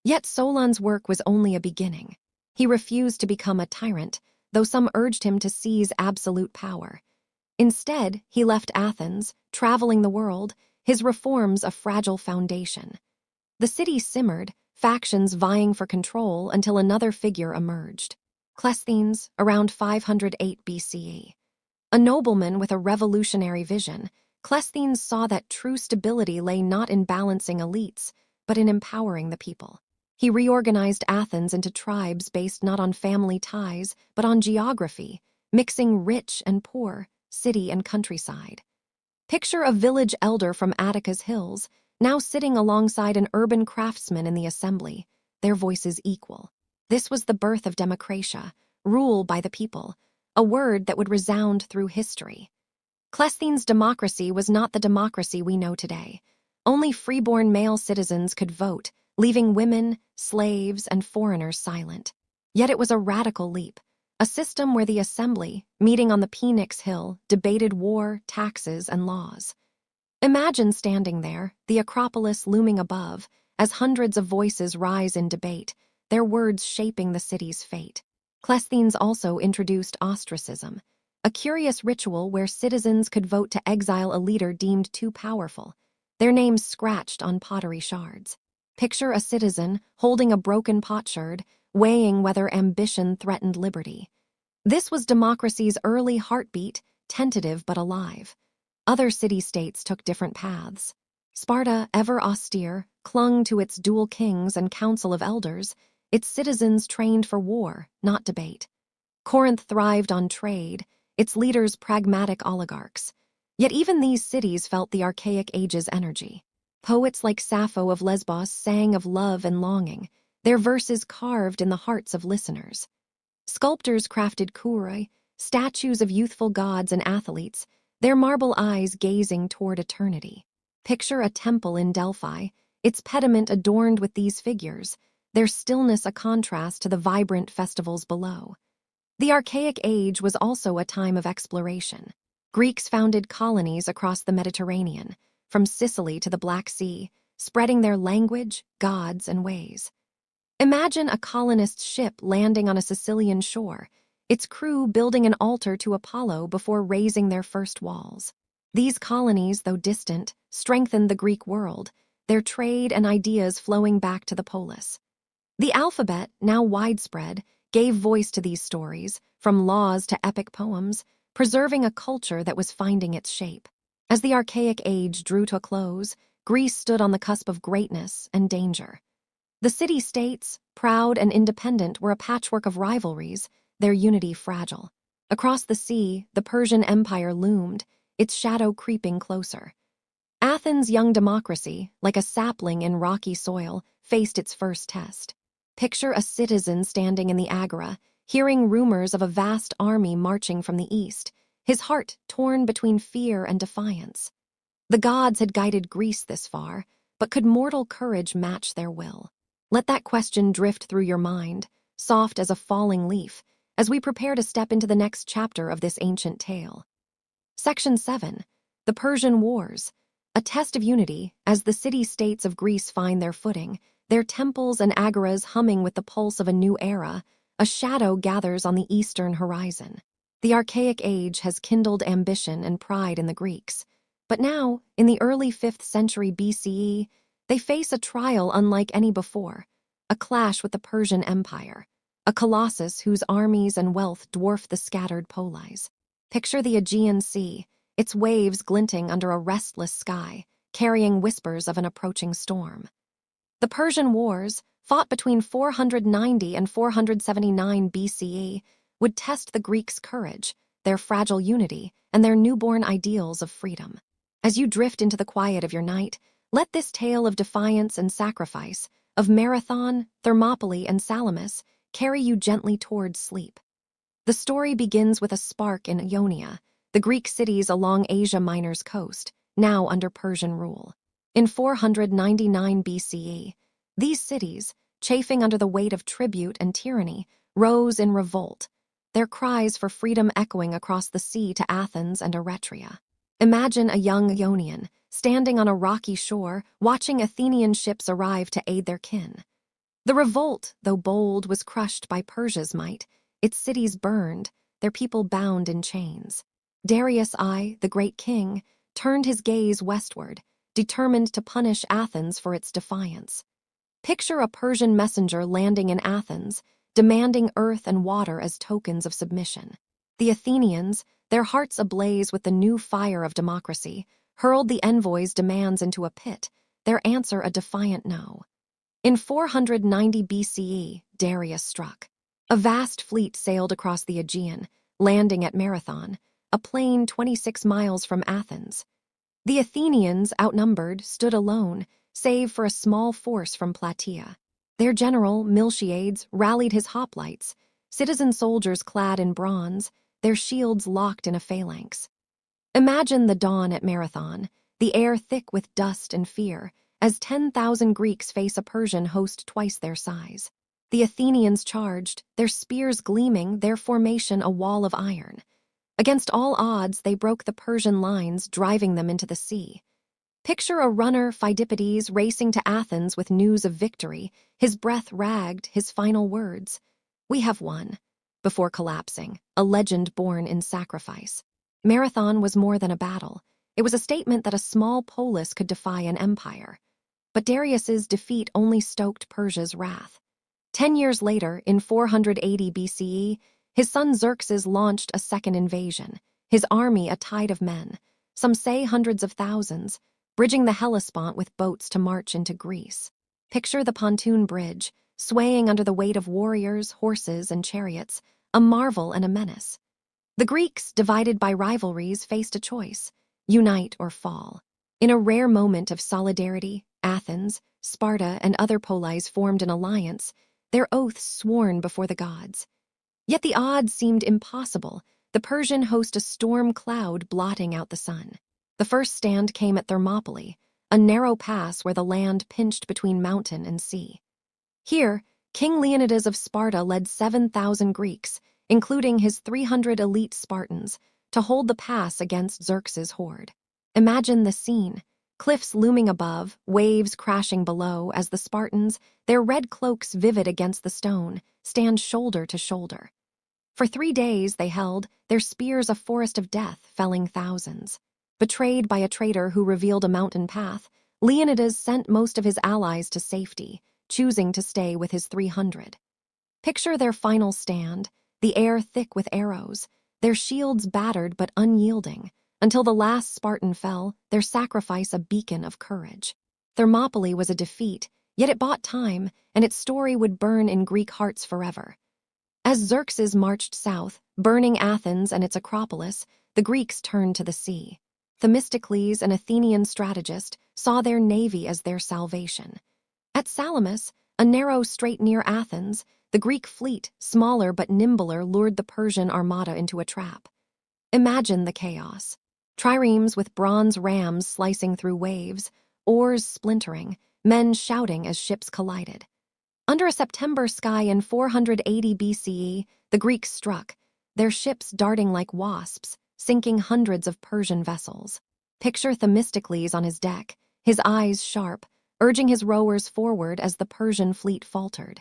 Speaker 1: Yet Solon's work was only a beginning. He refused to become a tyrant, though some urged him to seize absolute power. Instead, he left Athens, traveling the world, his reforms a fragile foundation. The city simmered, factions vying for control until another figure emerged. Cleisthenes, around 508 BCE. A nobleman with a revolutionary vision, Cleisthenes saw that true stability lay not in balancing elites, but in empowering the people. He reorganized Athens into tribes based not on family ties, but on geography, mixing rich and poor, city and countryside. Picture a village elder from Attica's hills, now sitting alongside an urban craftsman in the assembly, their voices equal. This was the birth of democratia, rule by the people, a word that would resound through history. Cleisthenes' democracy was not the democracy we know today. Only freeborn male citizens could vote, leaving women, slaves, and foreigners silent. Yet it was a radical leap, a system where the assembly, meeting on the Phoenix Hill, debated war, taxes, and laws. Imagine standing there, the Acropolis looming above, as hundreds of voices rise in debate, their words shaping the city's fate. Cleisthenes also introduced ostracism, a curious ritual where citizens could vote to exile a leader deemed too powerful, their names scratched on pottery shards. Picture a citizen holding a broken potsherd, weighing whether ambition threatened liberty. This was democracy's early heartbeat, tentative but alive. Other city-states took different paths. Sparta, ever austere, clung to its dual kings and council of elders, its citizens trained for war, not debate. Corinth thrived on trade, its leaders pragmatic oligarchs. Yet even these cities felt the archaic age's energy. Poets like Sappho of Lesbos sang of love and longing, their verses carved in the hearts of listeners. Sculptors crafted kuroi, statues of youthful gods and athletes, their marble eyes gazing toward eternity. Picture a temple in Delphi, its pediment adorned with these figures, their stillness a contrast to the vibrant festivals below. The archaic age was also a time of exploration. Greeks founded colonies across the Mediterranean, from Sicily to the Black Sea, spreading their language, gods, and ways. Imagine a colonist's ship landing on a Sicilian shore, its crew building an altar to Apollo before raising their first walls. These colonies, though distant, strengthened the Greek world, their trade and ideas flowing back to the polis. The alphabet, now widespread, gave voice to these stories, from laws to epic poems, preserving a culture that was finding its shape. As the archaic age drew to a close, Greece stood on the cusp of greatness and danger. The city-states, proud and independent, were a patchwork of rivalries, their unity fragile. Across the sea, the Persian Empire loomed, its shadow creeping closer. Athens' young democracy, like a sapling in rocky soil, faced its first test. Picture a citizen standing in the agora, hearing rumors of a vast army marching from the east, his heart torn between fear and defiance. The gods had guided Greece this far, but could mortal courage match their will? Let that question drift through your mind, soft as a falling leaf, as we prepare to step into the next chapter of this ancient tale. Section 7. The Persian Wars. A test of unity, as the city-states of Greece find their footing, their temples and agoras humming with the pulse of a new era, a shadow gathers on the eastern horizon. The archaic age has kindled ambition and pride in the Greeks. But now, in the early 5th century BCE, they face a trial unlike any before, a clash with the Persian Empire, a colossus whose armies and wealth dwarf the scattered polis. Picture the Aegean Sea, its waves glinting under a restless sky, carrying whispers of an approaching storm. The Persian Wars, fought between 490 and 479 BCE, would test the Greeks' courage, their fragile unity, and their newborn ideals of freedom. As you drift into the quiet of your night, let this tale of defiance and sacrifice, of Marathon, Thermopylae, and Salamis, carry you gently towards sleep. The story begins with a spark in Ionia, the Greek cities along Asia Minor's coast, now under Persian rule. In 499 BCE, these cities, chafing under the weight of tribute and tyranny, rose in revolt, their cries for freedom echoing across the sea to Athens and Eretria. Imagine a young Ionian, standing on a rocky shore, watching Athenian ships arrive to aid their kin. The revolt, though bold, was crushed by Persia's might, its cities burned, their people bound in chains. Darius I, the great king, turned his gaze westward, determined to punish Athens for its defiance. Picture a Persian messenger landing in Athens, demanding earth and water as tokens of submission. The Athenians, their hearts ablaze with the new fire of democracy, hurled the envoys' demands into a pit, their answer a defiant no. In 490 BCE, Darius struck. A vast fleet sailed across the Aegean, landing at Marathon, a plain 26 miles from Athens. The Athenians, outnumbered, stood alone, save for a small force from Plataea. Their general, Miltiades, rallied his hoplites, citizen soldiers clad in bronze, their shields locked in a phalanx. Imagine the dawn at Marathon, the air thick with dust and fear, as 10,000 Greeks face a Persian host twice their size. The Athenians charged, their spears gleaming, their formation a wall of iron. Against all odds, they broke the Persian lines, driving them into the sea. Picture a runner, Phidippides, racing to Athens with news of victory, his breath ragged, his final words, "We have won," before collapsing, a legend born in sacrifice. Marathon was more than a battle. It was a statement that a small polis could defy an empire. But Darius's defeat only stoked Persia's wrath. 10 years later, in 480 BCE, his son Xerxes launched a second invasion, his army a tide of men, some say hundreds of thousands, bridging the Hellespont with boats to march into Greece. Picture the pontoon bridge, swaying under the weight of warriors, horses, and chariots, a marvel and a menace. The Greeks, divided by rivalries, faced a choice: unite or fall. In a rare moment of solidarity, Athens, Sparta, and other polis formed an alliance, their oaths sworn before the gods. Yet the odds seemed impossible, the Persian host a storm cloud blotting out the sun. The first stand came at Thermopylae, a narrow pass where the land pinched between mountain and sea. Here, King Leonidas of Sparta led 7,000 Greeks, including his 300 elite Spartans, to hold the pass against Xerxes' horde. Imagine the scene: cliffs looming above, waves crashing below as the Spartans, their red cloaks vivid against the stone, stand shoulder to shoulder. For 3 days they held, their spears a forest of death, felling thousands. Betrayed by a traitor who revealed a mountain path, Leonidas sent most of his allies to safety, choosing to stay with his 300. Picture their final stand, the air thick with arrows, their shields battered but unyielding, until the last Spartan fell, their sacrifice a beacon of courage. Thermopylae was a defeat, yet it bought time, and its story would burn in Greek hearts forever. As Xerxes marched south, burning Athens and its Acropolis, the Greeks turned to the sea. Themistocles, an Athenian strategist, saw their navy as their salvation. At Salamis, a narrow strait near Athens, the Greek fleet, smaller but nimbler, lured the Persian armada into a trap. Imagine the chaos. Triremes with bronze rams slicing through waves, oars splintering, men shouting as ships collided. Under a September sky in 480 BCE, the Greeks struck, their ships darting like wasps, sinking hundreds of Persian vessels. Picture Themistocles on his deck, his eyes sharp, urging his rowers forward as the Persian fleet faltered.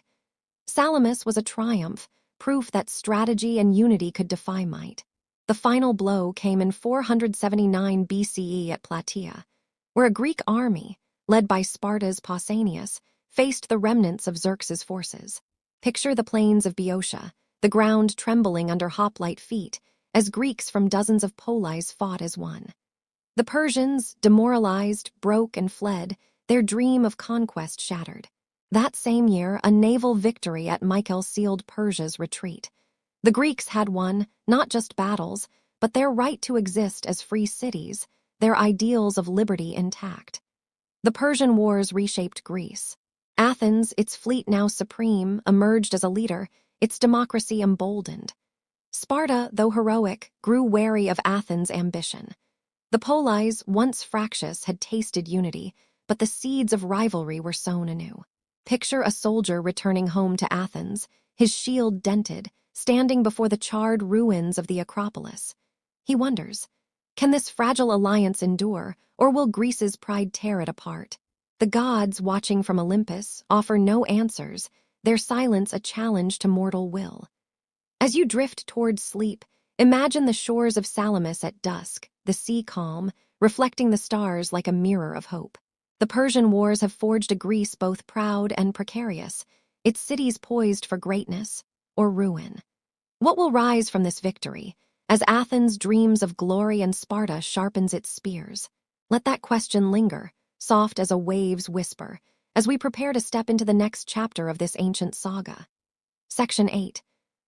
Speaker 1: Salamis was a triumph, proof that strategy and unity could defy might. The final blow came in 479 BCE at Plataea, where a Greek army, led by Sparta's Pausanias, faced the remnants of Xerxes' forces. Picture the plains of Boeotia, the ground trembling under hoplite feet, as Greeks from dozens of polis fought as one. The Persians, demoralized, broke and fled, their dream of conquest shattered. That same year, a naval victory at Mycale sealed Persia's retreat. The Greeks had won, not just battles, but their right to exist as free cities, their ideals of liberty intact. The Persian Wars reshaped Greece. Athens, its fleet now supreme, emerged as a leader, its democracy emboldened. Sparta, though heroic, grew wary of Athens' ambition. The polis, once fractious, had tasted unity, but the seeds of rivalry were sown anew. Picture a soldier returning home to Athens, his shield dented, standing before the charred ruins of the Acropolis. He wonders, can this fragile alliance endure, or will Greece's pride tear it apart? The gods, watching from Olympus, offer no answers, their silence a challenge to mortal will. As you drift towards sleep, imagine the shores of Salamis at dusk, the sea calm, reflecting the stars like a mirror of hope. The Persian Wars have forged a Greece both proud and precarious, its cities poised for greatness or ruin. What will rise from this victory, as Athens dreams of glory and Sparta sharpens its spears? Let that question linger, soft as a wave's whisper, as we prepare to step into the next chapter of this ancient saga. Section 8.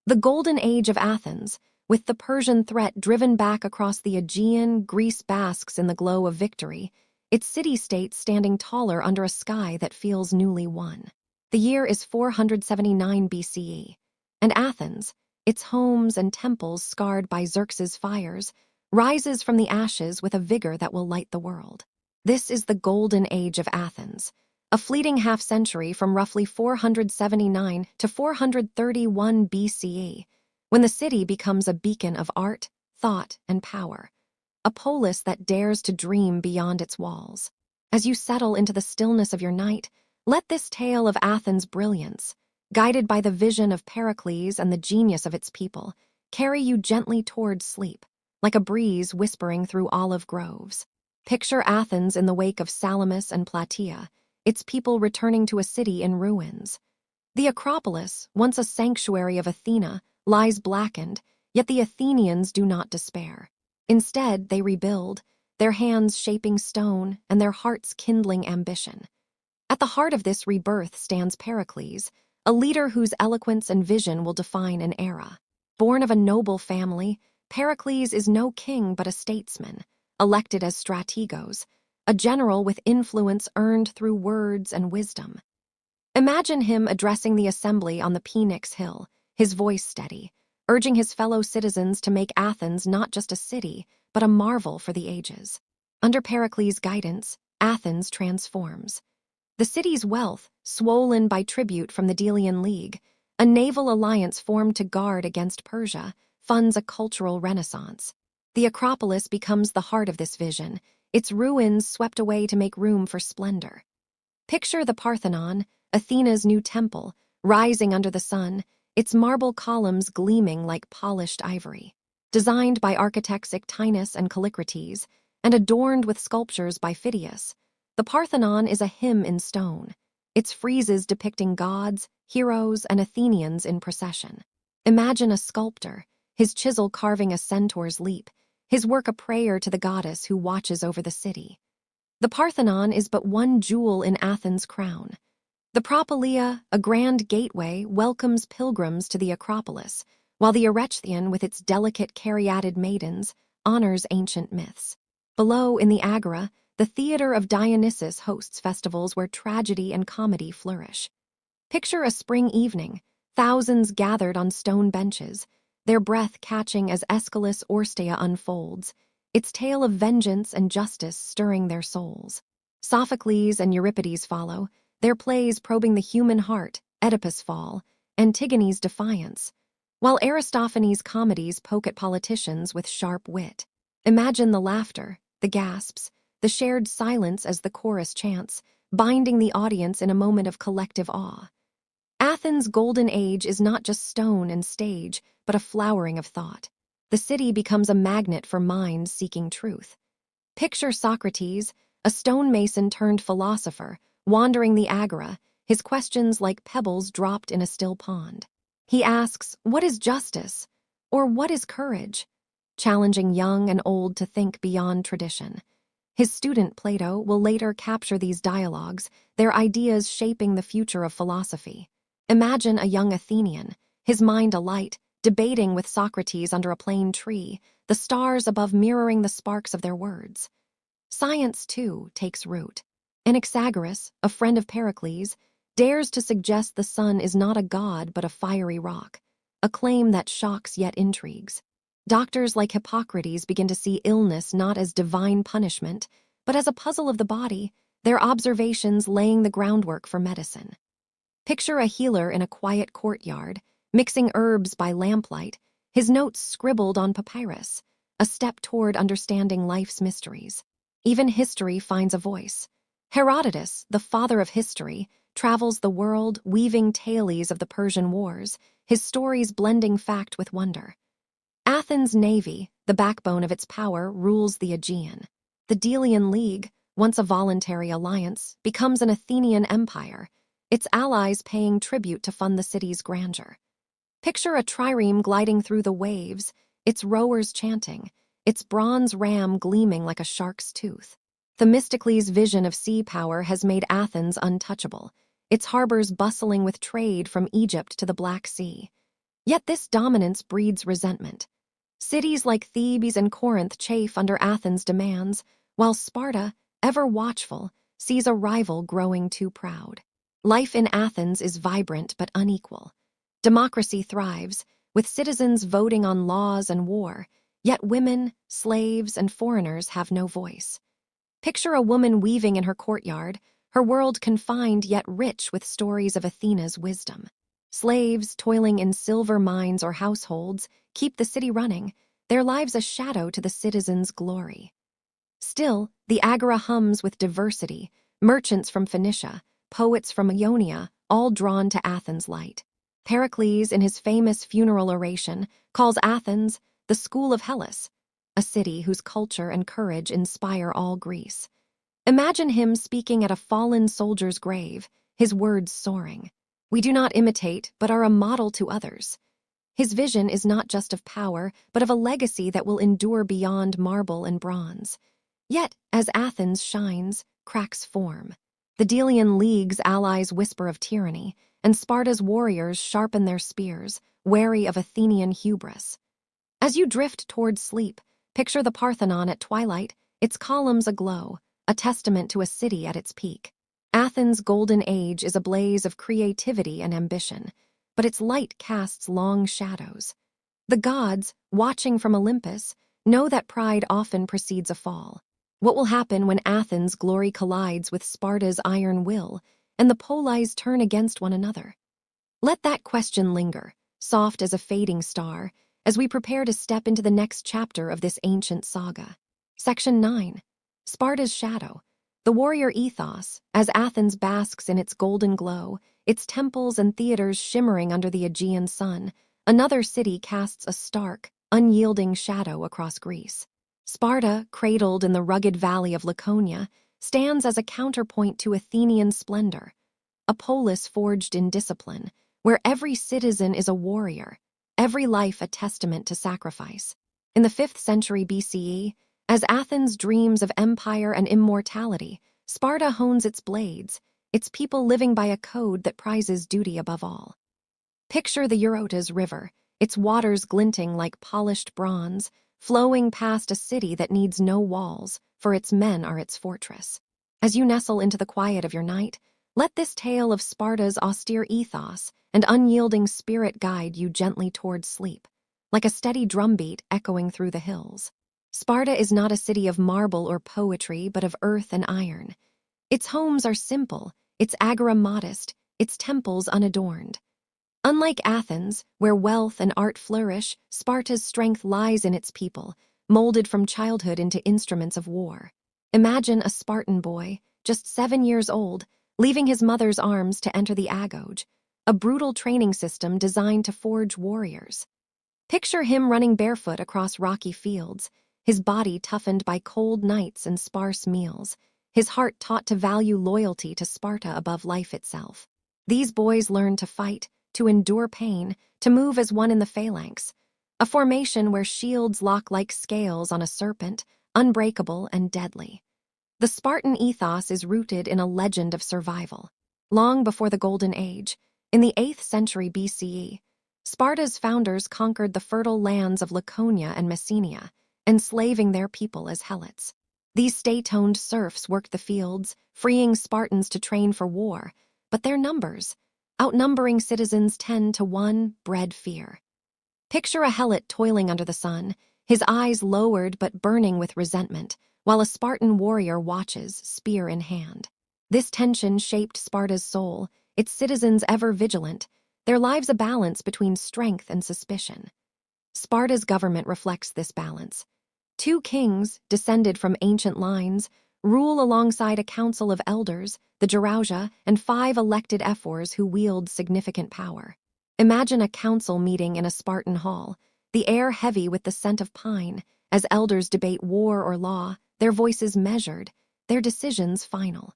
Speaker 1: The Golden Age of Athens. With the Persian threat driven back across the Aegean, Greece basks in the glow of victory, its city-states standing taller under a sky that feels newly won. The year is 479 BCE, and Athens, its homes and temples scarred by Xerxes' fires, rises from the ashes with a vigor that will light the world. This is the Golden Age of Athens, a fleeting half-century from roughly 479 to 431 BCE, when the city becomes a beacon of art, thought, and power, a polis that dares to dream beyond its walls. As you settle into the stillness of your night, let this tale of Athens' brilliance, guided by the vision of Pericles and the genius of its people, carry you gently toward sleep, like a breeze whispering through olive groves. Picture Athens in the wake of Salamis and Plataea, its people returning to a city in ruins. The Acropolis, once a sanctuary of Athena, lies blackened, yet the Athenians do not despair. Instead, they rebuild, their hands shaping stone and their hearts kindling ambition. At the heart of this rebirth stands Pericles, a leader whose eloquence and vision will define an era. Born of a noble family, Pericles is no king but a statesman, elected as strategos, a general with influence earned through words and wisdom. Imagine him addressing the assembly on the Phoenix Hill, his voice steady, urging his fellow citizens to make Athens not just a city, but a marvel for the ages. Under Pericles' guidance, Athens transforms. The city's wealth, swollen by tribute from the Delian League, a naval alliance formed to guard against Persia, funds a cultural renaissance. The Acropolis becomes the heart of this vision, its ruins swept away to make room for splendor. Picture the Parthenon, Athena's new temple, rising under the sun, its marble columns gleaming like polished ivory. Designed by architects Ictinus and Callicrates, and adorned with sculptures by Phidias, the Parthenon is a hymn in stone, its friezes depicting gods, heroes, and Athenians in procession. Imagine a sculptor, his chisel carving a centaur's leap, his work a prayer to the goddess who watches over the city. The Parthenon is but one jewel in Athens' crown. The Propylaea, a grand gateway, welcomes pilgrims to the Acropolis, while the Erechtheion, with its delicate caryatid maidens, honors ancient myths. Below, in the Agora, the theater of Dionysus hosts festivals where tragedy and comedy flourish. Picture a spring evening, thousands gathered on stone benches, their breath catching as Aeschylus' Oresteia unfolds, its tale of vengeance and justice stirring their souls. Sophocles and Euripides follow, their plays probing the human heart, Oedipus' Fall, Antigone's defiance, while Aristophanes' comedies poke at politicians with sharp wit. Imagine the laughter, the gasps, the shared silence as the chorus chants, binding the audience in a moment of collective awe. Athens' golden age is not just stone and stage, but a flowering of thought. The city becomes a magnet for minds seeking truth. Picture Socrates, a stonemason turned philosopher, wandering the Agora, his questions like pebbles dropped in a still pond. He asks, "What is justice?" or "What is courage?" challenging young and old to think beyond tradition. His student Plato will later capture these dialogues, their ideas shaping the future of philosophy. Imagine a young Athenian, his mind alight, debating with Socrates under a plane tree, the stars above mirroring the sparks of their words. Science, too, takes root. Anaxagoras, a friend of Pericles, dares to suggest the sun is not a god but a fiery rock, a claim that shocks yet intrigues. Doctors like Hippocrates begin to see illness not as divine punishment, but as a puzzle of the body, their observations laying the groundwork for medicine. Picture a healer in a quiet courtyard, mixing herbs by lamplight, his notes scribbled on papyrus, a step toward understanding life's mysteries. Even history finds a voice. Herodotus, the father of history, travels the world, weaving tales of the Persian wars, his stories blending fact with wonder. Athens' navy, the backbone of its power, rules the Aegean. The Delian League, once a voluntary alliance, becomes an Athenian empire, its allies paying tribute to fund the city's grandeur. Picture a trireme gliding through the waves, its rowers chanting, its bronze ram gleaming like a shark's tooth. Themistocles' vision of sea power has made Athens untouchable, its harbors bustling with trade from Egypt to the Black Sea. Yet this dominance breeds resentment. Cities like Thebes and Corinth chafe under Athens' demands, while Sparta, ever watchful, sees a rival growing too proud. Life in Athens is vibrant but unequal. Democracy thrives, with citizens voting on laws and war, yet women, slaves, and foreigners have no voice. Picture a woman weaving in her courtyard, her world confined yet rich with stories of Athena's wisdom. Slaves, toiling in silver mines or households, keep the city running, their lives a shadow to the citizens' glory. Still, the agora hums with diversity, merchants from Phoenicia, poets from Ionia, all drawn to Athens' light. Pericles, in his famous funeral oration, calls Athens the school of Hellas, a city whose culture and courage inspire all Greece. Imagine him speaking at a fallen soldier's grave, his words soaring. We do not imitate, but are a model to others. His vision is not just of power, but of a legacy that will endure beyond marble and bronze. Yet, as Athens shines, cracks form. The Delian League's allies whisper of tyranny, and Sparta's warriors sharpen their spears, wary of Athenian hubris. As you drift towards sleep, picture the Parthenon at twilight, its columns aglow, a testament to a city at its peak. Athens' golden age is a blaze of creativity and ambition, but its light casts long shadows. The gods, watching from Olympus, know that pride often precedes a fall. What will happen when Athens' glory collides with Sparta's iron will, and the polis turn against one another? Let that question linger, soft as a fading star, as we prepare to step into the next chapter of this ancient saga. Section 9. Sparta's Shadow. The warrior ethos, as Athens basks in its golden glow, its temples and theaters shimmering under the Aegean sun, another city casts a stark, unyielding shadow across Greece. Sparta, cradled in the rugged valley of Laconia, stands as a counterpoint to Athenian splendor, a polis forged in discipline, where every citizen is a warrior, every life a testament to sacrifice. In the 5th century BCE, as Athens dreams of empire and immortality, Sparta hones its blades, its people living by a code that prizes duty above all. Picture the Eurotas River, its waters glinting like polished bronze, flowing past a city that needs no walls, for its men are its fortress. As you nestle into the quiet of your night, let this tale of Sparta's austere ethos and unyielding spirit guide you gently towards sleep, like a steady drumbeat echoing through the hills. Sparta is not a city of marble or poetry, but of earth and iron. Its homes are simple, its agora modest, its temples unadorned. Unlike Athens, where wealth and art flourish, Sparta's strength lies in its people, molded from childhood into instruments of war. Imagine a Spartan boy, just 7 years old, leaving his mother's arms to enter the agoge, a brutal training system designed to forge warriors. Picture him running barefoot across rocky fields, his body toughened by cold nights and sparse meals, his heart taught to value loyalty to Sparta above life itself. These boys learn to fight, to endure pain, to move as one in the phalanx, a formation where shields lock like scales on a serpent, unbreakable and deadly. The Spartan ethos is rooted in a legend of survival. Long before the Golden Age, in the 8th century BCE, Sparta's founders conquered the fertile lands of Laconia and Messenia, enslaving their people as helots. These state-owned serfs worked the fields, freeing Spartans to train for war, but their numbers, outnumbering citizens 10-1, bred fear. Picture a helot toiling under the sun, his eyes lowered but burning with resentment, while a Spartan warrior watches, spear in hand. This tension shaped Sparta's soul, its citizens ever vigilant, their lives a balance between strength and suspicion. Sparta's government reflects this balance. 2 kings, descended from ancient lines, rule alongside a council of elders, the Gerousia, and 5 elected ephors who wield significant power. Imagine a council meeting in a Spartan hall, the air heavy with the scent of pine, as elders debate war or law, their voices measured, their decisions final.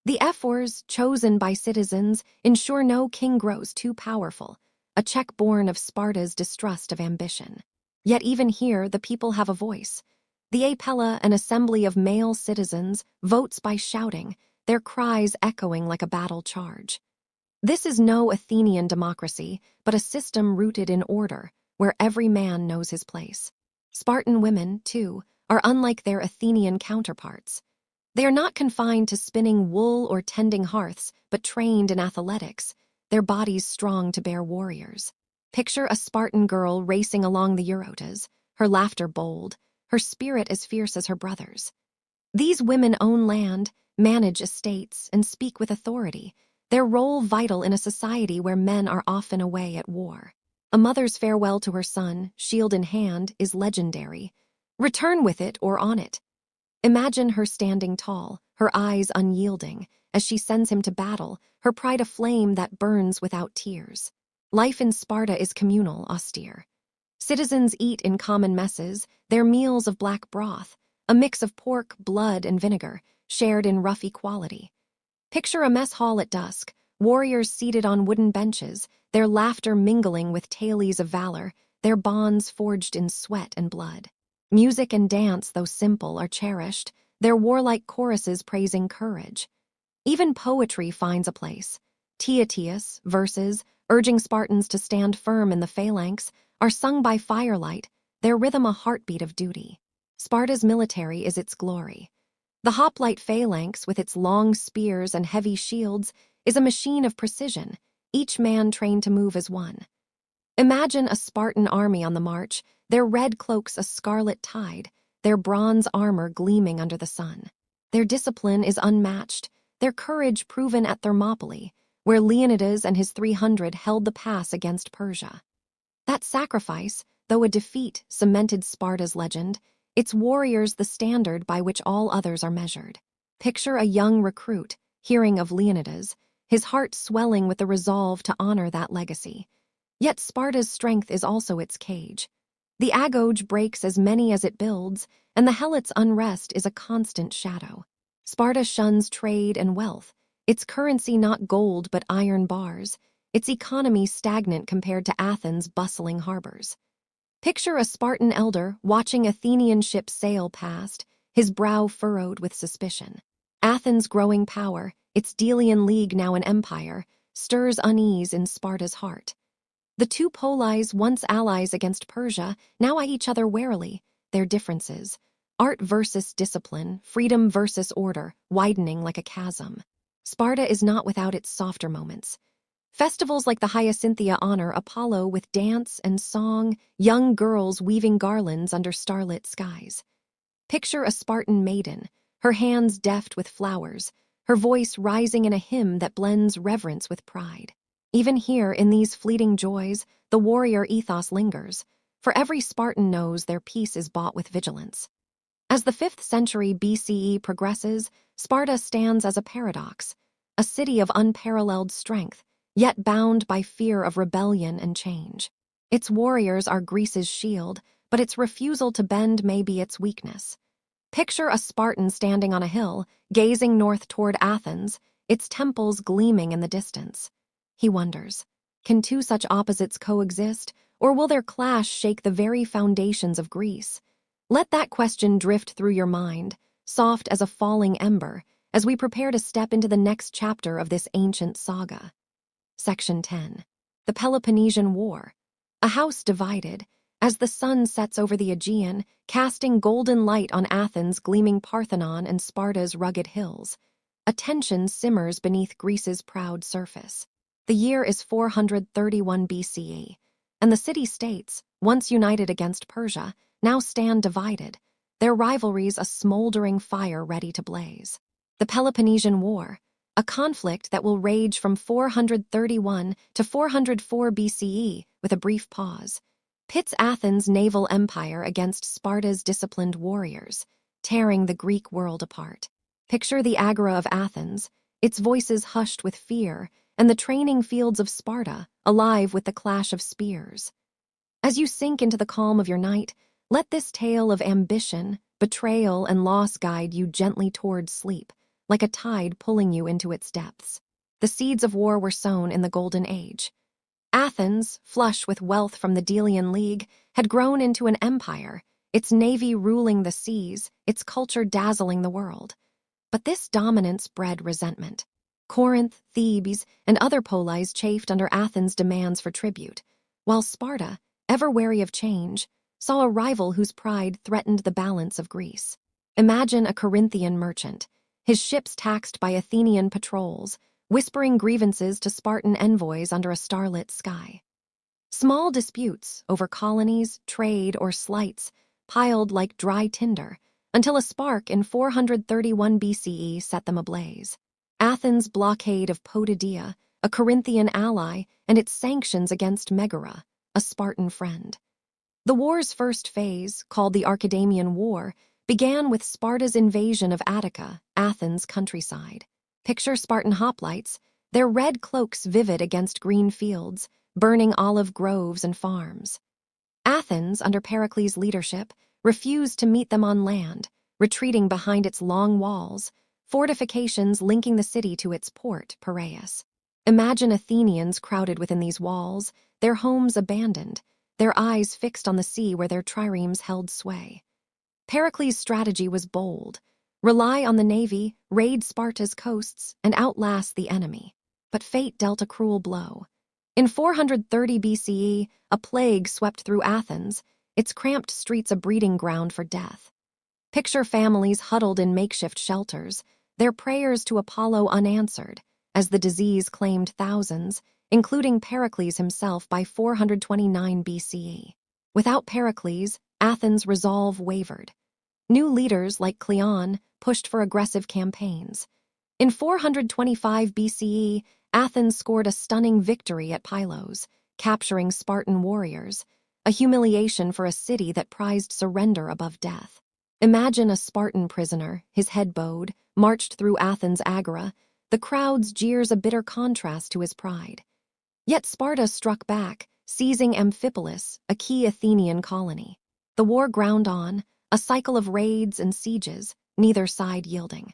Speaker 1: The ephors, chosen by citizens, ensure no king grows too powerful, a check born of Sparta's distrust of ambition. Yet even here, the people have a voice. The apella, an assembly of male citizens, votes by shouting, their cries echoing like a battle charge. This is no Athenian democracy, but a system rooted in order, where every man knows his place. Spartan women, too, are unlike their Athenian counterparts. They are not confined to spinning wool or tending hearths, but trained in athletics, their bodies strong to bear warriors. Picture a Spartan girl racing along the Eurotas, her laughter bold, her spirit as fierce as her brother's. These women own land, manage estates, and speak with authority, their role vital in a society where men are often away at war. A mother's farewell to her son, shield in hand, is legendary. Return with it or on it. Imagine her standing tall, her eyes unyielding, as she sends him to battle, her pride a flame that burns without tears. Life in Sparta is communal, austere. Citizens eat in common messes, their meals of black broth, a mix of pork, blood, and vinegar, shared in rough equality. Picture a mess hall at dusk, warriors seated on wooden benches, their laughter mingling with tales of valor, their bonds forged in sweat and blood. Music and dance, though simple, are cherished, their warlike choruses praising courage. Even poetry finds a place. Tyrtaeus verses, urging Spartans to stand firm in the phalanx, are sung by firelight, their rhythm a heartbeat of duty. Sparta's military is its glory. The hoplite phalanx, with its long spears and heavy shields, is a machine of precision, each man trained to move as one. Imagine a Spartan army on the march, their red cloaks a scarlet tide, their bronze armor gleaming under the sun. Their discipline is unmatched, their courage proven at Thermopylae, where Leonidas and his 300 held the pass against Persia. That sacrifice, though a defeat, cemented Sparta's legend, its warriors the standard by which all others are measured. Picture a young recruit, hearing of Leonidas, his heart swelling with the resolve to honor that legacy. Yet Sparta's strength is also its cage. The Aegean breaks as many as it builds, and the Helots' unrest is a constant shadow. Sparta shuns trade and wealth, its currency not gold but iron bars, its economy stagnant compared to Athens' bustling harbors. Picture a Spartan elder watching Athenian ships sail past, his brow furrowed with suspicion. Athens' growing power, its Delian League now an empire, stirs unease in Sparta's heart. The two polis, once allies against Persia, now eye each other warily, their differences, art versus discipline, freedom versus order, widening like a chasm. Sparta is not without its softer moments. Festivals like the Hyacinthia honor Apollo with dance and song, young girls weaving garlands under starlit skies. Picture a Spartan maiden, her hands deft with flowers, her voice rising in a hymn that blends reverence with pride. Even here, in these fleeting joys, the warrior ethos lingers, for every Spartan knows their peace is bought with vigilance. As the 5th century BCE progresses, Sparta stands as a paradox, a city of unparalleled strength, yet bound by fear of rebellion and change. Its warriors are Greece's shield, but its refusal to bend may be its weakness. Picture a Spartan standing on a hill, gazing north toward Athens, its temples gleaming in the distance. He wonders, can two such opposites coexist, or will their clash shake the very foundations of Greece? Let that question drift through your mind, soft as a falling ember, as we prepare to step into the next chapter of this ancient saga. Section 10. The Peloponnesian War. A house divided, as the sun sets over the Aegean, casting golden light on Athens' gleaming Parthenon and Sparta's rugged hills. A tension simmers beneath Greece's proud surface. The year is 431 BCE, and the city-states, once united against Persia, now stand divided, their rivalries a smoldering fire ready to blaze. The Peloponnesian War, a conflict that will rage from 431 to 404 BCE with a brief pause, pits Athens' naval empire against Sparta's disciplined warriors, tearing the Greek world apart. Picture the agora of Athens, its voices hushed with fear, and the training fields of Sparta, alive with the clash of spears. As you sink into the calm of your night, let this tale of ambition, betrayal, and loss guide you gently toward sleep, like a tide pulling you into its depths. The seeds of war were sown in the Golden Age. Athens, flush with wealth from the Delian League, had grown into an empire, its navy ruling the seas, its culture dazzling the world. But this dominance bred resentment. Corinth, Thebes, and other polis chafed under Athens' demands for tribute, while Sparta, ever wary of change, saw a rival whose pride threatened the balance of Greece. Imagine a Corinthian merchant, his ships taxed by Athenian patrols, whispering grievances to Spartan envoys under a starlit sky. Small disputes over colonies, trade, or slights piled like dry tinder, until a spark in 431 BCE set them ablaze. Athens' blockade of Potidaea, a Corinthian ally, and its sanctions against Megara, a Spartan friend. The war's first phase, called the Archidamian War, began with Sparta's invasion of Attica, Athens' countryside. Picture Spartan hoplites, their red cloaks vivid against green fields, burning olive groves and farms. Athens, under Pericles' leadership, refused to meet them on land, retreating behind its long walls, fortifications linking the city to its port, Piraeus. Imagine Athenians crowded within these walls, their homes abandoned, their eyes fixed on the sea where their triremes held sway. Pericles' strategy was bold. Rely on the navy, raid Sparta's coasts, and outlast the enemy. But fate dealt a cruel blow. In 430 BCE, a plague swept through Athens, its cramped streets a breeding ground for death. Picture families huddled in makeshift shelters, their prayers to Apollo unanswered, as the disease claimed thousands, including Pericles himself by 429 BCE. Without Pericles, Athens' resolve wavered. New leaders like Cleon pushed for aggressive campaigns. In 425 BCE, Athens scored a stunning victory at Pylos, capturing Spartan warriors, a humiliation for a city that prized surrender above death. Imagine a Spartan prisoner, his head bowed, marched through Athens' agora, the crowd's jeers a bitter contrast to his pride. Yet Sparta struck back, seizing Amphipolis, a key Athenian colony. The war ground on, a cycle of raids and sieges, neither side yielding.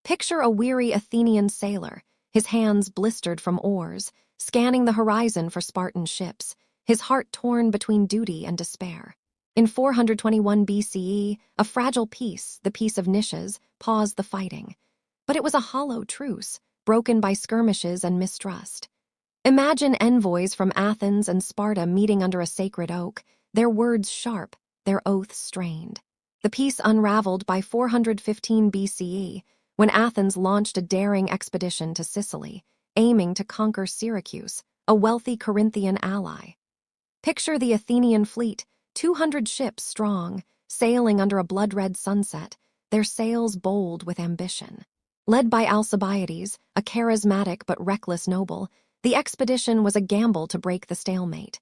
Speaker 1: Picture a weary Athenian sailor, his hands blistered from oars, scanning the horizon for Spartan ships, his heart torn between duty and despair. In 421 BCE, a fragile peace, the Peace of Nishes, paused the fighting. But it was a hollow truce, broken by skirmishes and mistrust. Imagine envoys from Athens and Sparta meeting under a sacred oak, their words sharp, their oaths strained. The peace unraveled by 415 BCE, when Athens launched a daring expedition to Sicily, aiming to conquer Syracuse, a wealthy Corinthian ally. Picture the Athenian fleet, 200 ships strong, sailing under a blood-red sunset, their sails bold with ambition. Led by Alcibiades, a charismatic but reckless noble, the expedition was a gamble to break the stalemate.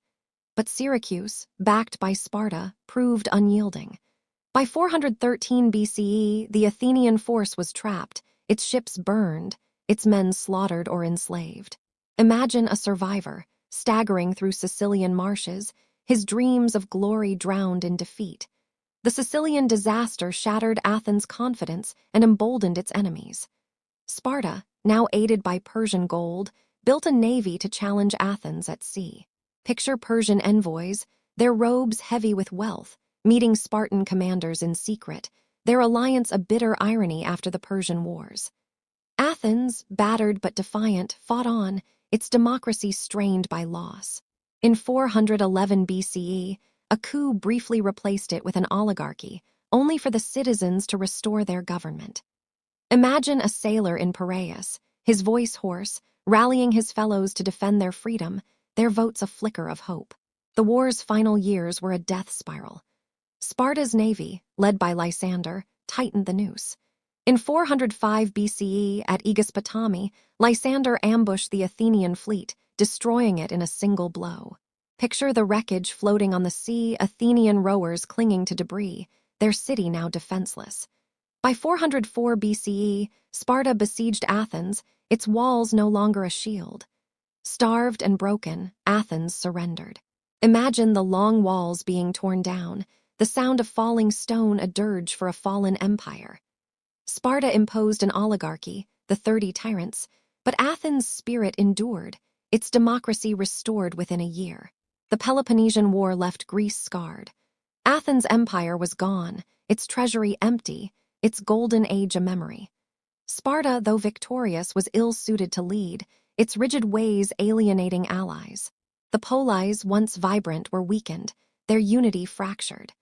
Speaker 1: But Syracuse, backed by Sparta, proved unyielding. By 413 BCE, the Athenian force was trapped, its ships burned, its men slaughtered or enslaved. Imagine a survivor, staggering through Sicilian marshes, his dreams of glory drowned in defeat. The Sicilian disaster shattered Athens' confidence and emboldened its enemies. Sparta, now aided by Persian gold, built a navy to challenge Athens at sea. Picture Persian envoys, their robes heavy with wealth, meeting Spartan commanders in secret, their alliance a bitter irony after the Persian Wars. Athens, battered but defiant, fought on, its democracy strained by loss. In 411 BCE, a coup briefly replaced it with an oligarchy, only for the citizens to restore their government. Imagine a sailor in Piraeus, his voice hoarse, rallying his fellows to defend their freedom, their votes a flicker of hope. The war's final years were a death spiral. Sparta's navy, led by Lysander, tightened the noose. In 405 BCE, at Aegispotami, Lysander ambushed the Athenian fleet, destroying it in a single blow. Picture the wreckage floating on the sea, Athenian rowers clinging to debris, their city now defenseless. By 404 BCE, Sparta besieged Athens, its walls no longer a shield. Starved and broken, Athens surrendered. Imagine the long walls being torn down, the sound of falling stone a dirge for a fallen empire. Sparta imposed an oligarchy, the 30 tyrants, but Athens' spirit endured, its democracy restored within a year. The Peloponnesian War left Greece scarred. Athens' empire was gone, its treasury empty, its golden age a memory. Sparta, though victorious, was ill-suited to lead, its rigid ways alienating allies. The polis, once vibrant, were weakened, their unity fractured.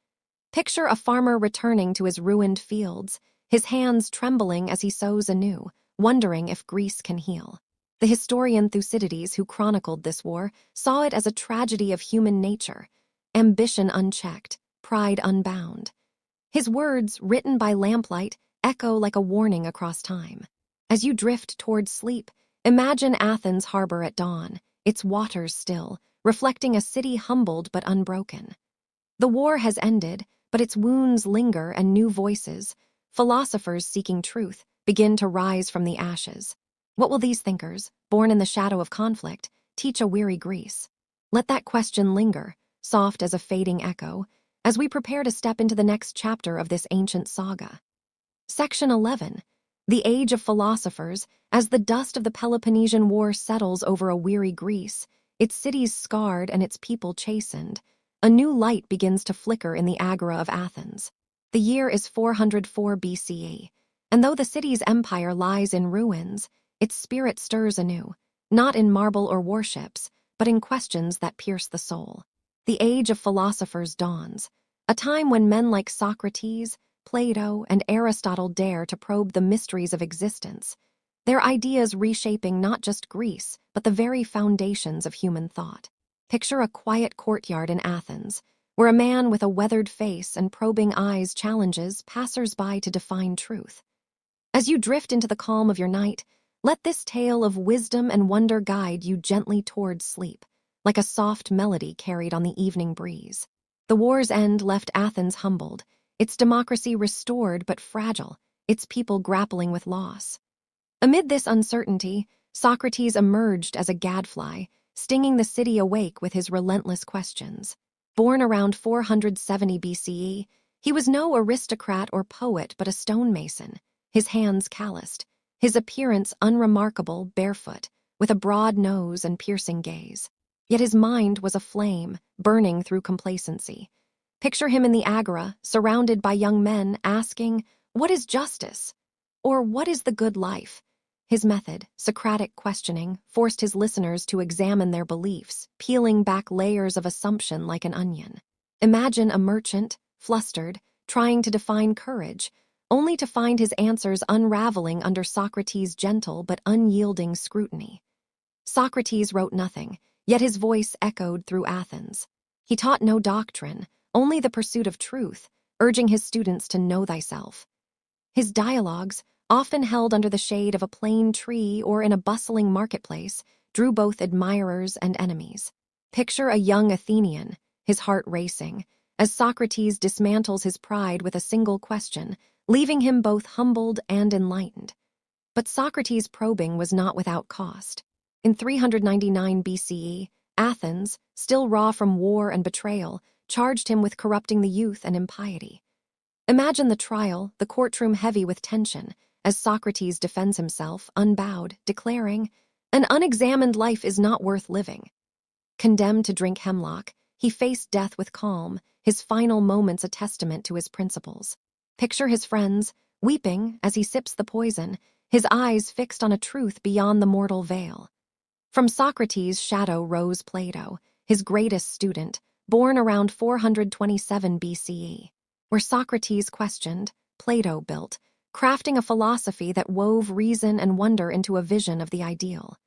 Speaker 1: Picture a farmer returning to his ruined fields, his hands trembling as he sows anew, wondering if Greece can heal. The historian Thucydides, who chronicled this war, saw it as a tragedy of human nature, ambition unchecked, pride unbound. His words, written by lamplight, echo like a warning across time. As you drift toward sleep, imagine Athens' harbor at dawn, its waters still, reflecting a city humbled but unbroken. The war has ended, but its wounds linger, and new voices, philosophers seeking truth, begin to rise from the ashes. What will these thinkers, born in the shadow of conflict, teach a weary Greece? Let that question linger, soft as a fading echo, as we prepare to step into the next chapter of this ancient saga. Section 11. The Age of Philosophers. As the dust of the Peloponnesian War settles over a weary Greece, its cities scarred and its people chastened, a new light begins to flicker in the agora of Athens. The year is 404 BCE, and though the city's empire lies in ruins, its spirit stirs anew, not in marble or warships, but in questions that pierce the soul. The Age of Philosophers dawns, a time when men like Socrates, Plato, and Aristotle dare to probe the mysteries of existence, their ideas reshaping not just Greece, but the very foundations of human thought. Picture a quiet courtyard in Athens, where a man with a weathered face and probing eyes challenges passers-by to define truth. As you drift into the calm of your night, let this tale of wisdom and wonder guide you gently towards sleep, like a soft melody carried on the evening breeze. The war's end left Athens humbled, its democracy restored but fragile, its people grappling with loss. Amid this uncertainty, Socrates emerged as a gadfly, stinging the city awake with his relentless questions. Born around 470 BCE, he was no aristocrat or poet but a stonemason, his hands calloused, his appearance unremarkable, barefoot, with a broad nose and piercing gaze. Yet his mind was aflame, burning through complacency. Picture him in the agora, surrounded by young men, asking, "What is justice?" Or "What is the good life?" His method, Socratic questioning, forced his listeners to examine their beliefs, peeling back layers of assumption like an onion. Imagine a merchant, flustered, trying to define courage, only to find his answers unraveling under Socrates' gentle but unyielding scrutiny. Socrates wrote nothing, yet his voice echoed through Athens. He taught no doctrine, only the pursuit of truth, urging his students to know thyself. His dialogues, often held under the shade of a plane tree or in a bustling marketplace, drew both admirers and enemies. Picture a young Athenian, his heart racing, as Socrates dismantles his pride with a single question, leaving him both humbled and enlightened. But Socrates' probing was not without cost. In 399 BCE, Athens, still raw from war and betrayal, charged him with corrupting the youth and impiety. Imagine the trial, the courtroom heavy with tension, as Socrates defends himself, unbowed, declaring, "An unexamined life is not worth living." Condemned to drink hemlock, he faced death with calm, his final moments a testament to his principles. Picture his friends, weeping as he sips the poison, his eyes fixed on a truth beyond the mortal veil. From Socrates' shadow rose Plato, his greatest student, born around 427 BCE. Where Socrates questioned, Plato built, crafting a philosophy that wove reason and wonder into a vision of the ideal.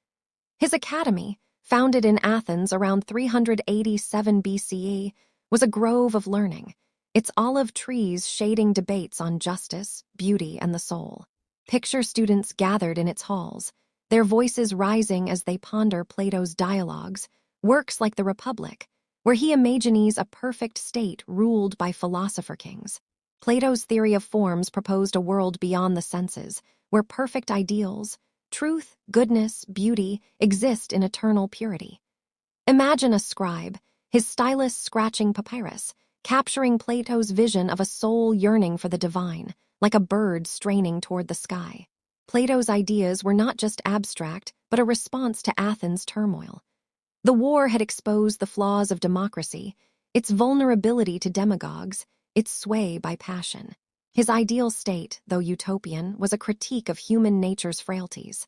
Speaker 1: His academy, founded in Athens around 387 BCE, was a grove of learning, its olive trees shading debates on justice, beauty, and the soul. Picture students gathered in its halls, their voices rising as they ponder Plato's dialogues, works like the Republic, where he imagines a perfect state ruled by philosopher kings. Plato's theory of forms proposed a world beyond the senses, where perfect ideals, truth, goodness, beauty, exist in eternal purity. Imagine a scribe, his stylus scratching papyrus, capturing Plato's vision of a soul yearning for the divine, like a bird straining toward the sky. Plato's ideas were not just abstract, but a response to Athens' turmoil. The war had exposed the flaws of democracy, its vulnerability to demagogues, its sway by passion. His ideal state, though utopian, was a critique of human nature's frailties.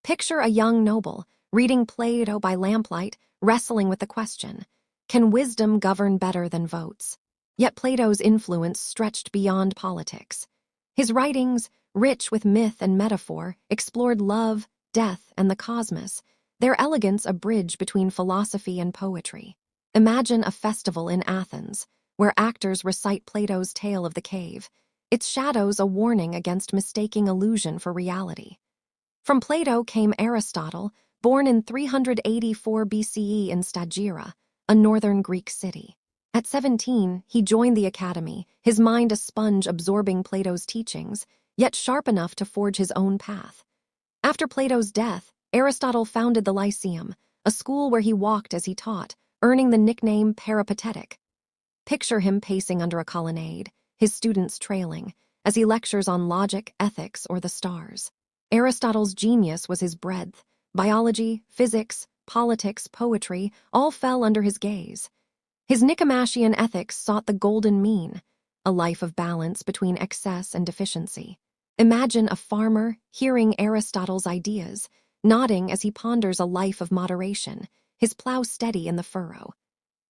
Speaker 1: Picture a young noble, reading Plato by lamplight, wrestling with the question, can wisdom govern better than votes? Yet Plato's influence stretched beyond politics. His writings, rich with myth and metaphor, explored love, death, and the cosmos, their elegance a bridge between philosophy and poetry. Imagine a festival in Athens, where actors recite Plato's tale of the cave, its shadows a warning against mistaking illusion for reality. From Plato came Aristotle, born in 384 BCE in Stagira, a northern Greek city. At 17, he joined the academy, his mind a sponge absorbing Plato's teachings, yet sharp enough to forge his own path. After Plato's death, Aristotle founded the Lyceum, a school where he walked as he taught, earning the nickname Peripatetic. Picture him pacing under a colonnade, his students trailing, as he lectures on logic, ethics, or the stars. Aristotle's genius was his breadth. Biology, physics, politics, poetry, all fell under his gaze. His Nicomachean ethics sought the golden mean, a life of balance between excess and deficiency. Imagine a farmer hearing Aristotle's ideas, nodding as he ponders a life of moderation, his plow steady in the furrow.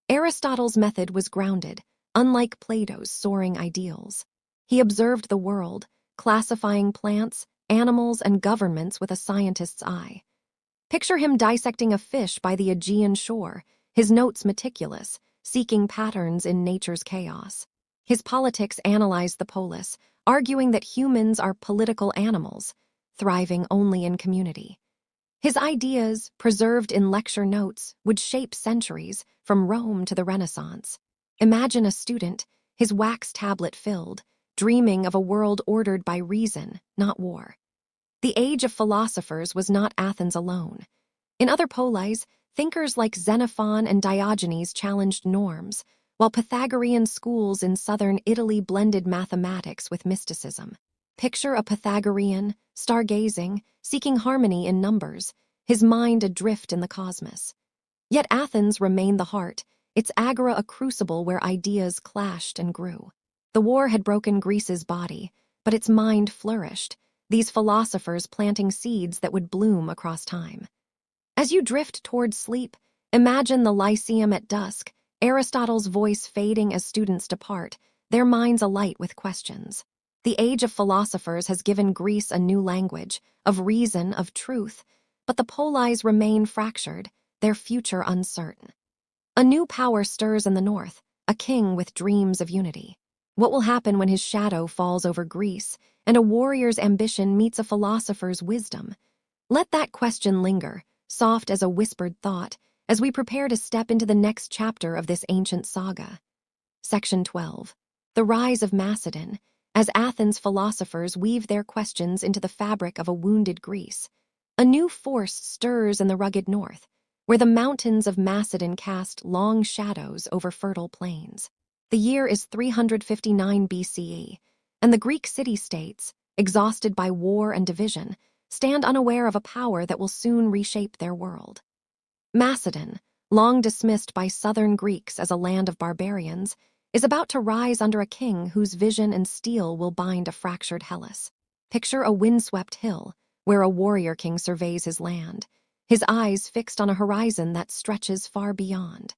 Speaker 1: Aristotle's method was grounded, unlike Plato's soaring ideals. He observed the world, classifying plants, animals, and governments with a scientist's eye. Picture him dissecting a fish by the Aegean shore, his notes meticulous, seeking patterns in nature's chaos. His politics analyzed the polis, arguing that humans are political animals, thriving only in community. His ideas, preserved in lecture notes, would shape centuries, from Rome to the Renaissance. Imagine a student, his wax tablet filled, dreaming of a world ordered by reason, not war. The age of philosophers was not Athens alone. In other polis, thinkers like Xenophon and Diogenes challenged norms, while Pythagorean schools in southern Italy blended mathematics with mysticism. Picture a Pythagorean, stargazing, seeking harmony in numbers, his mind adrift in the cosmos. Yet Athens remained the heart, its agora a crucible where ideas clashed and grew. The war had broken Greece's body, but its mind flourished, these philosophers planting seeds that would bloom across time. As you drift toward sleep, imagine the Lyceum at dusk, Aristotle's voice fading as students depart, their minds alight with questions. The age of philosophers has given Greece a new language, of reason, of truth, but the polis remain fractured, their future uncertain. A new power stirs in the north, a king with dreams of unity. What will happen when his shadow falls over Greece and a warrior's ambition meets a philosopher's wisdom? Let that question linger, soft as a whispered thought, as we prepare to step into the next chapter of this ancient saga. Section 12. The Rise of Macedon, as Athens' philosophers weave their questions into the fabric of a wounded Greece. A new force stirs in the rugged north, where the mountains of Macedon cast long shadows over fertile plains. The year is 359 BCE, and the Greek city-states, exhausted by war and division, stand unaware of a power that will soon reshape their world. Macedon, long dismissed by southern Greeks as a land of barbarians, is about to rise under a king whose vision and steel will bind a fractured Hellas. Picture a windswept hill, where a warrior king surveys his land, his eyes fixed on a horizon that stretches far beyond.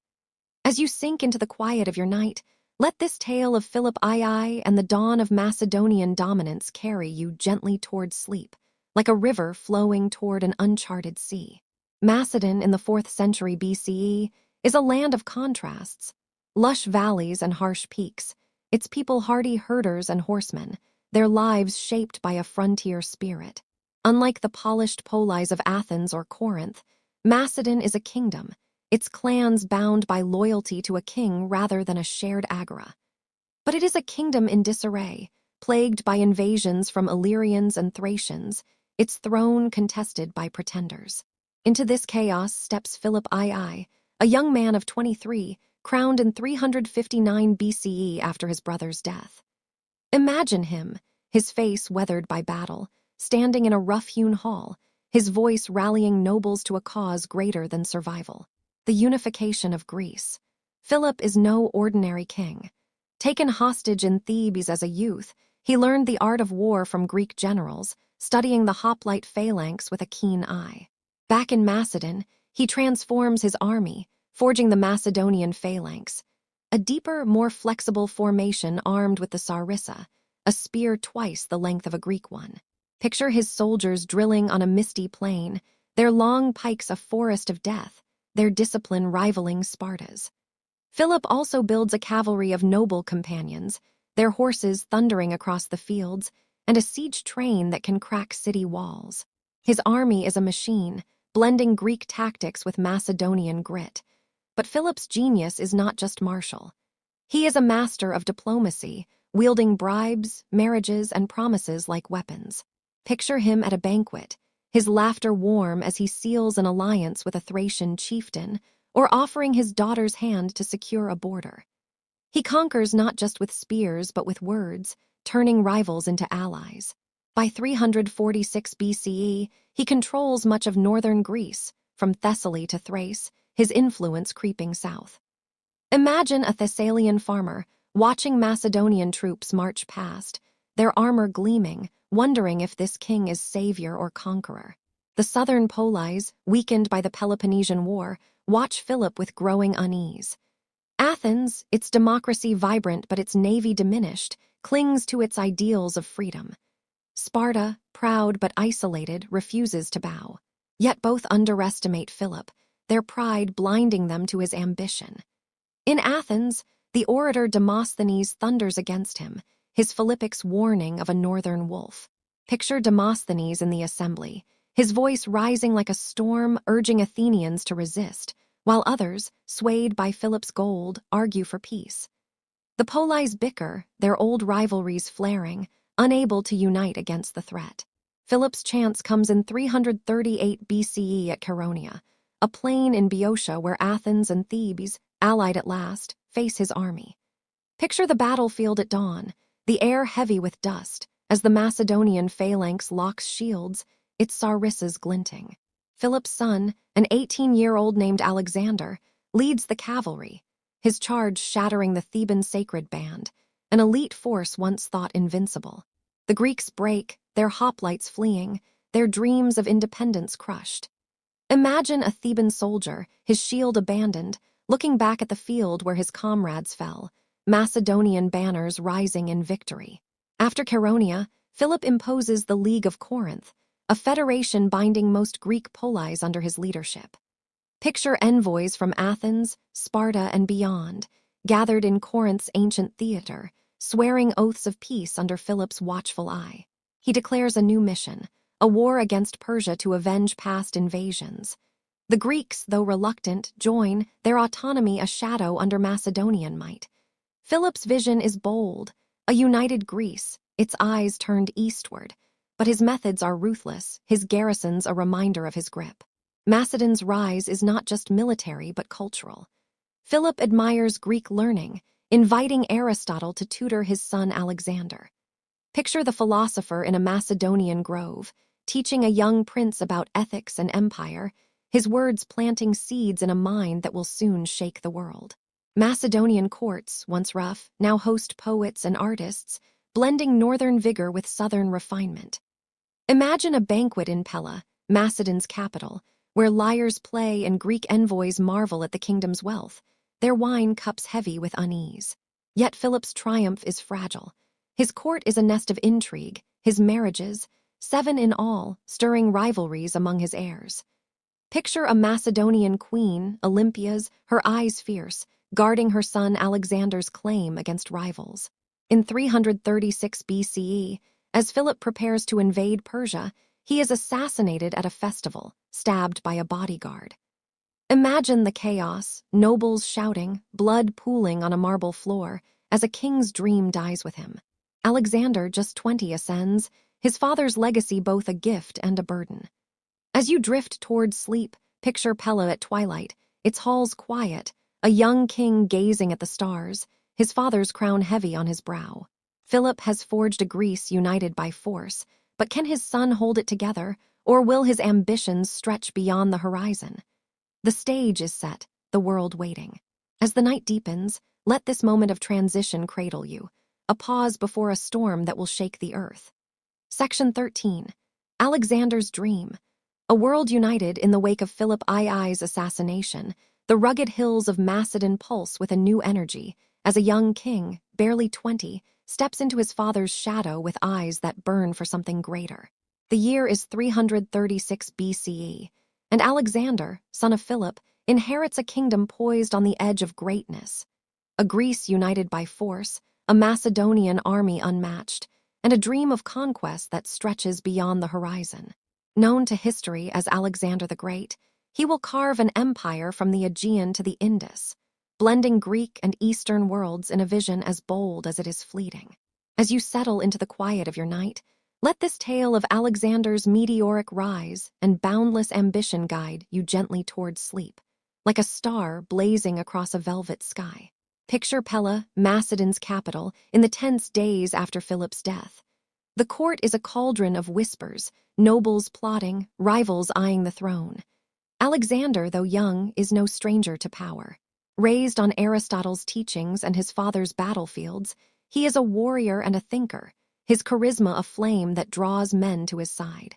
Speaker 1: As you sink into the quiet of your night, let this tale of Philippi and the dawn of Macedonian dominance carry you gently toward sleep, like a river flowing toward an uncharted sea. Macedon in the 4th century BCE is a land of contrasts, lush valleys and harsh peaks, its people hardy herders and horsemen, their lives shaped by a frontier spirit. Unlike the polished polis of Athens or Corinth, Macedon is a kingdom, its clans bound by loyalty to a king rather than a shared agora. But it is a kingdom in disarray, plagued by invasions from Illyrians and Thracians, its throne contested by pretenders. Into this chaos steps Philippi, a young man of 23, crowned in 359 BCE after his brother's death. Imagine him, his face weathered by battle, standing in a rough-hewn hall, his voice rallying nobles to a cause greater than survival. The unification of Greece. Philip is no ordinary king. Taken hostage in Thebes as a youth, he learned the art of war from Greek generals, studying the hoplite phalanx with a keen eye. Back in Macedon, he transforms his army, forging the Macedonian phalanx, a deeper, more flexible formation armed with the sarissa, a spear twice the length of a Greek one. Picture his soldiers drilling on a misty plain, their long pikes a forest of death, their discipline rivaling Sparta's. Philip also builds a cavalry of noble companions, their horses thundering across the fields, and a siege train that can crack city walls. His army is a machine, blending Greek tactics with Macedonian grit. But Philip's genius is not just martial. He is a master of diplomacy, wielding bribes, marriages, and promises like weapons. Picture him at a banquet, his laughter warm as he seals an alliance with a Thracian chieftain, or offering his daughter's hand to secure a border. He conquers not just with spears but with words, turning rivals into allies. By 346 BCE, he controls much of northern Greece, from Thessaly to Thrace, his influence creeping south. Imagine a Thessalian farmer watching Macedonian troops march past, their armor gleaming, wondering if this king is savior or conqueror. The southern polis, weakened by the Peloponnesian War, watch Philip with growing unease. Athens, its democracy vibrant but its navy diminished, clings to its ideals of freedom. Sparta, proud but isolated, refuses to bow. Yet both underestimate Philip, their pride blinding them to his ambition. In Athens, the orator Demosthenes thunders against him, his Philippics warning of a northern wolf. Picture Demosthenes in the assembly, his voice rising like a storm, urging Athenians to resist, while others, swayed by Philip's gold, argue for peace. The polis bicker, their old rivalries flaring, unable to unite against the threat. Philip's chance comes in 338 BCE at Chaeronea, a plain in Boeotia where Athens and Thebes, allied at last, face his army. Picture the battlefield at dawn, the air heavy with dust, as the Macedonian phalanx locks shields, its sarissas glinting. Philip's son, an 18-year-old named Alexander, leads the cavalry, his charge shattering the Theban sacred band, an elite force once thought invincible. The Greeks break, their hoplites fleeing, their dreams of independence crushed. Imagine a Theban soldier, his shield abandoned, looking back at the field where his comrades fell, Macedonian banners rising in victory. After Chaeronea, Philip imposes the League of Corinth, a federation binding most Greek polis under his leadership. Picture envoys from Athens, Sparta, and beyond, gathered in Corinth's ancient theater, swearing oaths of peace under Philip's watchful eye. He declares a new mission, a war against Persia to avenge past invasions. The Greeks, though reluctant, join, their autonomy a shadow under Macedonian might. Philip's vision is bold, a united Greece, its eyes turned eastward, but his methods are ruthless, his garrisons a reminder of his grip. Macedon's rise is not just military but cultural. Philip admires Greek learning, inviting Aristotle to tutor his son Alexander. Picture the philosopher in a Macedonian grove, teaching a young prince about ethics and empire, his words planting seeds in a mind that will soon shake the world. Macedonian courts, once rough, now host poets and artists, blending northern vigor with southern refinement. Imagine a banquet in Pella, Macedon's capital, where lyres play and Greek envoys marvel at the kingdom's wealth, their wine cups heavy with unease. Yet Philip's triumph is fragile. His court is a nest of intrigue, his marriages, 7 in all, stirring rivalries among his heirs. Picture a Macedonian queen, Olympias, her eyes fierce, guarding her son Alexander's claim against rivals. In 336 BCE, as Philip prepares to invade Persia, he is assassinated at a festival, stabbed by a bodyguard. Imagine the chaos, nobles shouting, blood pooling on a marble floor, as a king's dream dies with him. Alexander, just 20, ascends, his father's legacy both a gift and a burden. As you drift toward sleep, picture Pella at twilight, its halls quiet, a young king gazing at the stars, his father's crown heavy on his brow. Philip has forged a Greece united by force, but can his son hold it together, or will his ambitions stretch beyond the horizon? The stage is set, the world waiting. As the night deepens, let this moment of transition cradle you, a pause before a storm that will shake the earth. Section 13. Alexander's Dream. A world united in the wake of Philip II's assassination, the rugged hills of Macedon pulse with a new energy, as a young king, barely 20, steps into his father's shadow with eyes that burn for something greater. The year is 336 BCE, and Alexander, son of Philip, inherits a kingdom poised on the edge of greatness. A Greece united by force, a Macedonian army unmatched, and a dream of conquest that stretches beyond the horizon. Known to history as Alexander the Great, he will carve an empire from the Aegean to the Indus, blending Greek and Eastern worlds in a vision as bold as it is fleeting. As you settle into the quiet of your night, let this tale of Alexander's meteoric rise and boundless ambition guide you gently towards sleep, like a star blazing across a velvet sky. Picture Pella, Macedon's capital, in the tense days after Philip's death. The court is a cauldron of whispers, nobles plotting, rivals eyeing the throne. Alexander, though young, is no stranger to power. Raised on Aristotle's teachings and his father's battlefields, he is a warrior and a thinker, his charisma a flame that draws men to his side.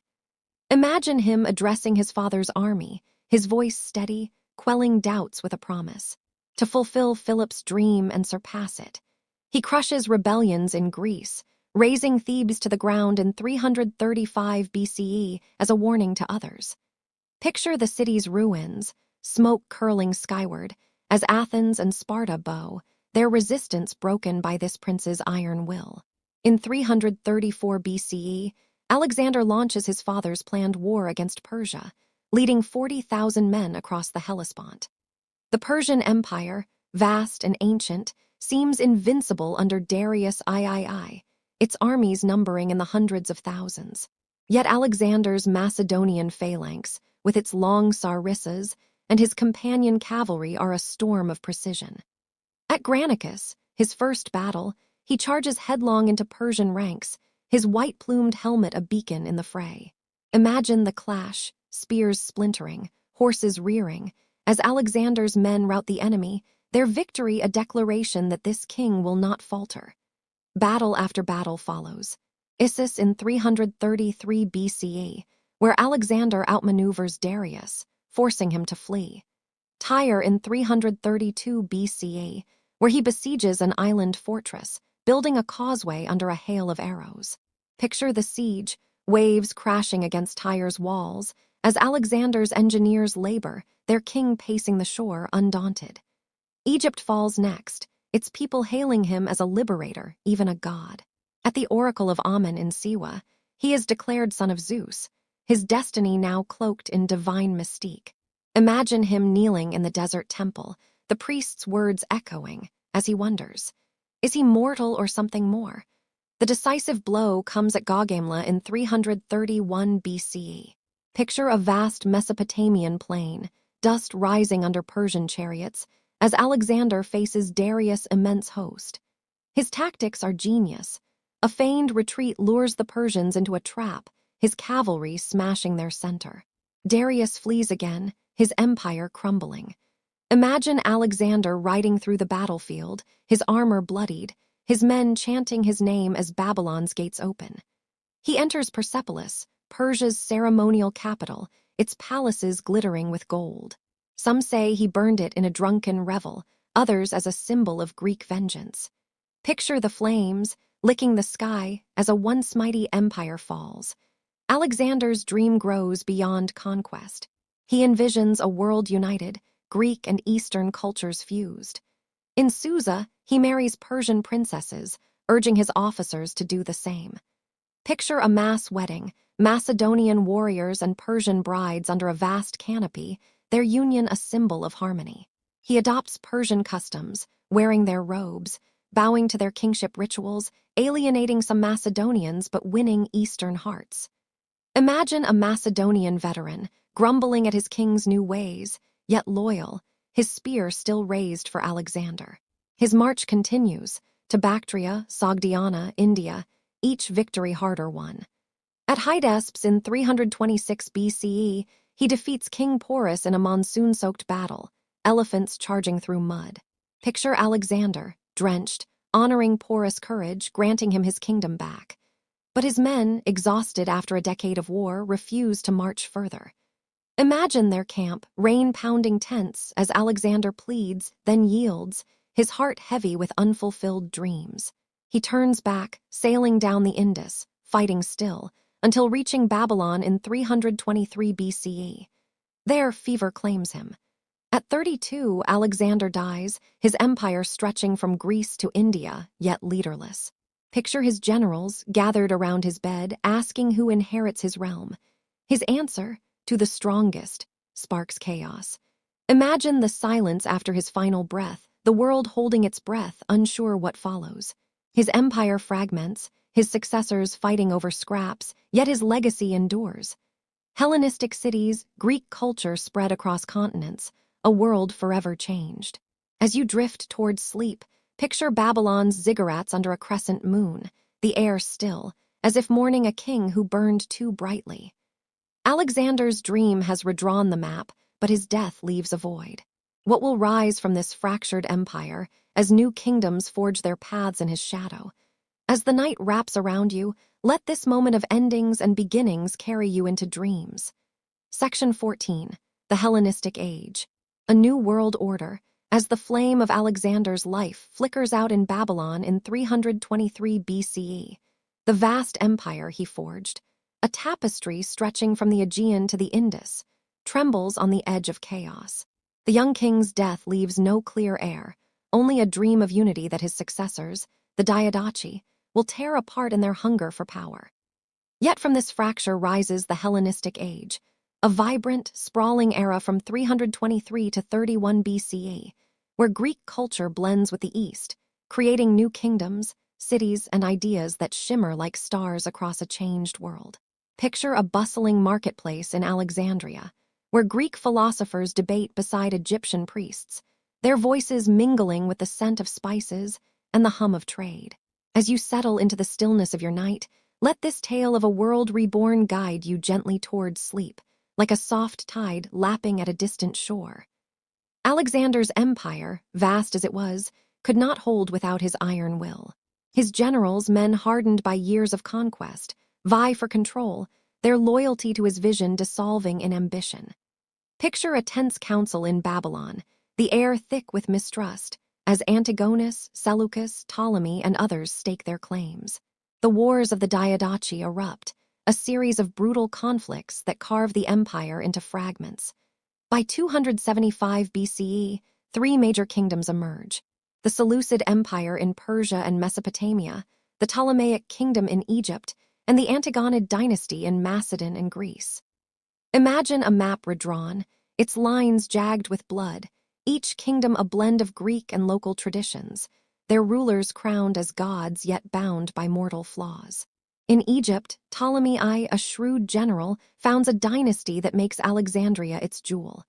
Speaker 1: Imagine him addressing his father's army, his voice steady, quelling doubts with a promise to fulfill Philip's dream and surpass it. He crushes rebellions in Greece, razing Thebes to the ground in 335 BCE as a warning to others. Picture the city's ruins, smoke curling skyward, as Athens and Sparta bow, their resistance broken by this prince's iron will. In 334 BCE, Alexander launches his father's planned war against Persia, leading 40,000 men across the Hellespont. The Persian Empire, vast and ancient, seems invincible under Darius III, its armies numbering in the hundreds of thousands. Yet Alexander's Macedonian phalanx, with its long sarissas, and his companion cavalry are a storm of precision. At Granicus, his first battle, he charges headlong into Persian ranks, his white-plumed helmet a beacon in the fray. Imagine the clash, spears splintering, horses rearing, as Alexander's men rout the enemy, their victory a declaration that this king will not falter. Battle after battle follows. Issus in 333 BCE, where Alexander outmaneuvers Darius, forcing him to flee. Tyre in 332 BCE, where he besieges an island fortress, building a causeway under a hail of arrows. Picture the siege, waves crashing against Tyre's walls, as Alexander's engineers labor, their king pacing the shore undaunted. Egypt falls next, its people hailing him as a liberator, even a god. At the oracle of Amun in Siwa, he is declared son of Zeus, his destiny now cloaked in divine mystique. Imagine him kneeling in the desert temple, the priest's words echoing, as he wonders, is he mortal or something more? The decisive blow comes at Gaugamela in 331 BCE. Picture a vast Mesopotamian plain, dust rising under Persian chariots, as Alexander faces Darius' immense host. His tactics are genius. A feigned retreat lures the Persians into a trap, his cavalry smashing their center. Darius flees again, his empire crumbling. Imagine Alexander riding through the battlefield, his armor bloodied, his men chanting his name as Babylon's gates open. He enters Persepolis, Persia's ceremonial capital, its palaces glittering with gold. Some say he burned it in a drunken revel, others as a symbol of Greek vengeance. Picture the flames, licking the sky as a once mighty empire falls. Alexander's dream grows beyond conquest. He envisions a world united, Greek and Eastern cultures fused. In Susa, he marries Persian princesses, urging his officers to do the same. Picture a mass wedding, Macedonian warriors and Persian brides under a vast canopy, their union a symbol of harmony. He adopts Persian customs, wearing their robes, bowing to their kingship rituals, alienating some Macedonians but winning Eastern hearts. Imagine a Macedonian veteran, grumbling at his king's new ways, yet loyal, his spear still raised for Alexander. His march continues, to Bactria, Sogdiana, India, each victory harder won. At Hydaspes in 326 BCE, he defeats King Porus in a monsoon-soaked battle, elephants charging through mud. Picture Alexander, drenched, honoring Porus' courage, granting him his kingdom back. But his men, exhausted after a decade of war, refuse to march further. Imagine their camp, rain-pounding tense, as Alexander pleads, then yields, his heart heavy with unfulfilled dreams. He turns back, sailing down the Indus, fighting still, until reaching Babylon in 323 BCE. There, fever claims him. At 32, Alexander dies, his empire stretching from Greece to India, yet leaderless. Picture his generals, gathered around his bed, asking who inherits his realm. His answer, to the strongest, sparks chaos. Imagine the silence after his final breath, the world holding its breath, unsure what follows. His empire fragments, his successors fighting over scraps, yet his legacy endures. Hellenistic cities, Greek culture spread across continents, a world forever changed. As you drift towards sleep, picture Babylon's ziggurats under a crescent moon, the air still, as if mourning a king who burned too brightly. Alexander's dream has redrawn the map, but his death leaves a void. What will rise from this fractured empire as new kingdoms forge their paths in his shadow? As the night wraps around you, let this moment of endings and beginnings carry you into dreams. Section 14. The Hellenistic Age. A new world order, as the flame of Alexander's life flickers out in Babylon in 323 BCE. The vast empire he forged, a tapestry stretching from the Aegean to the Indus, trembles on the edge of chaos. The young king's death leaves no clear heir, only a dream of unity that his successors, the Diadochi, will tear apart in their hunger for power. Yet from this fracture rises the Hellenistic Age, a vibrant, sprawling era from 323 to 31 BCE, where Greek culture blends with the East, creating new kingdoms, cities, and ideas that shimmer like stars across a changed world. Picture a bustling marketplace in Alexandria, where Greek philosophers debate beside Egyptian priests, their voices mingling with the scent of spices and the hum of trade. As you settle into the stillness of your night, let this tale of a world reborn guide you gently towards sleep, like a soft tide lapping at a distant shore. Alexander's empire, vast as it was, could not hold without his iron will. His generals, men hardened by years of conquest, vie for control, their loyalty to his vision dissolving in ambition. Picture a tense council in Babylon, the air thick with mistrust, as Antigonus, Seleucus, Ptolemy, and others stake their claims. The wars of the Diadochi erupt, a series of brutal conflicts that carve the empire into fragments. By 275 BCE, three major kingdoms emerge: the Seleucid Empire in Persia and Mesopotamia, the Ptolemaic Kingdom in Egypt, and the Antigonid dynasty in Macedon and Greece. Imagine a map redrawn, its lines jagged with blood, each kingdom a blend of Greek and local traditions, their rulers crowned as gods yet bound by mortal flaws. In Egypt, Ptolemy I, a shrewd general, founds a dynasty that makes Alexandria its jewel.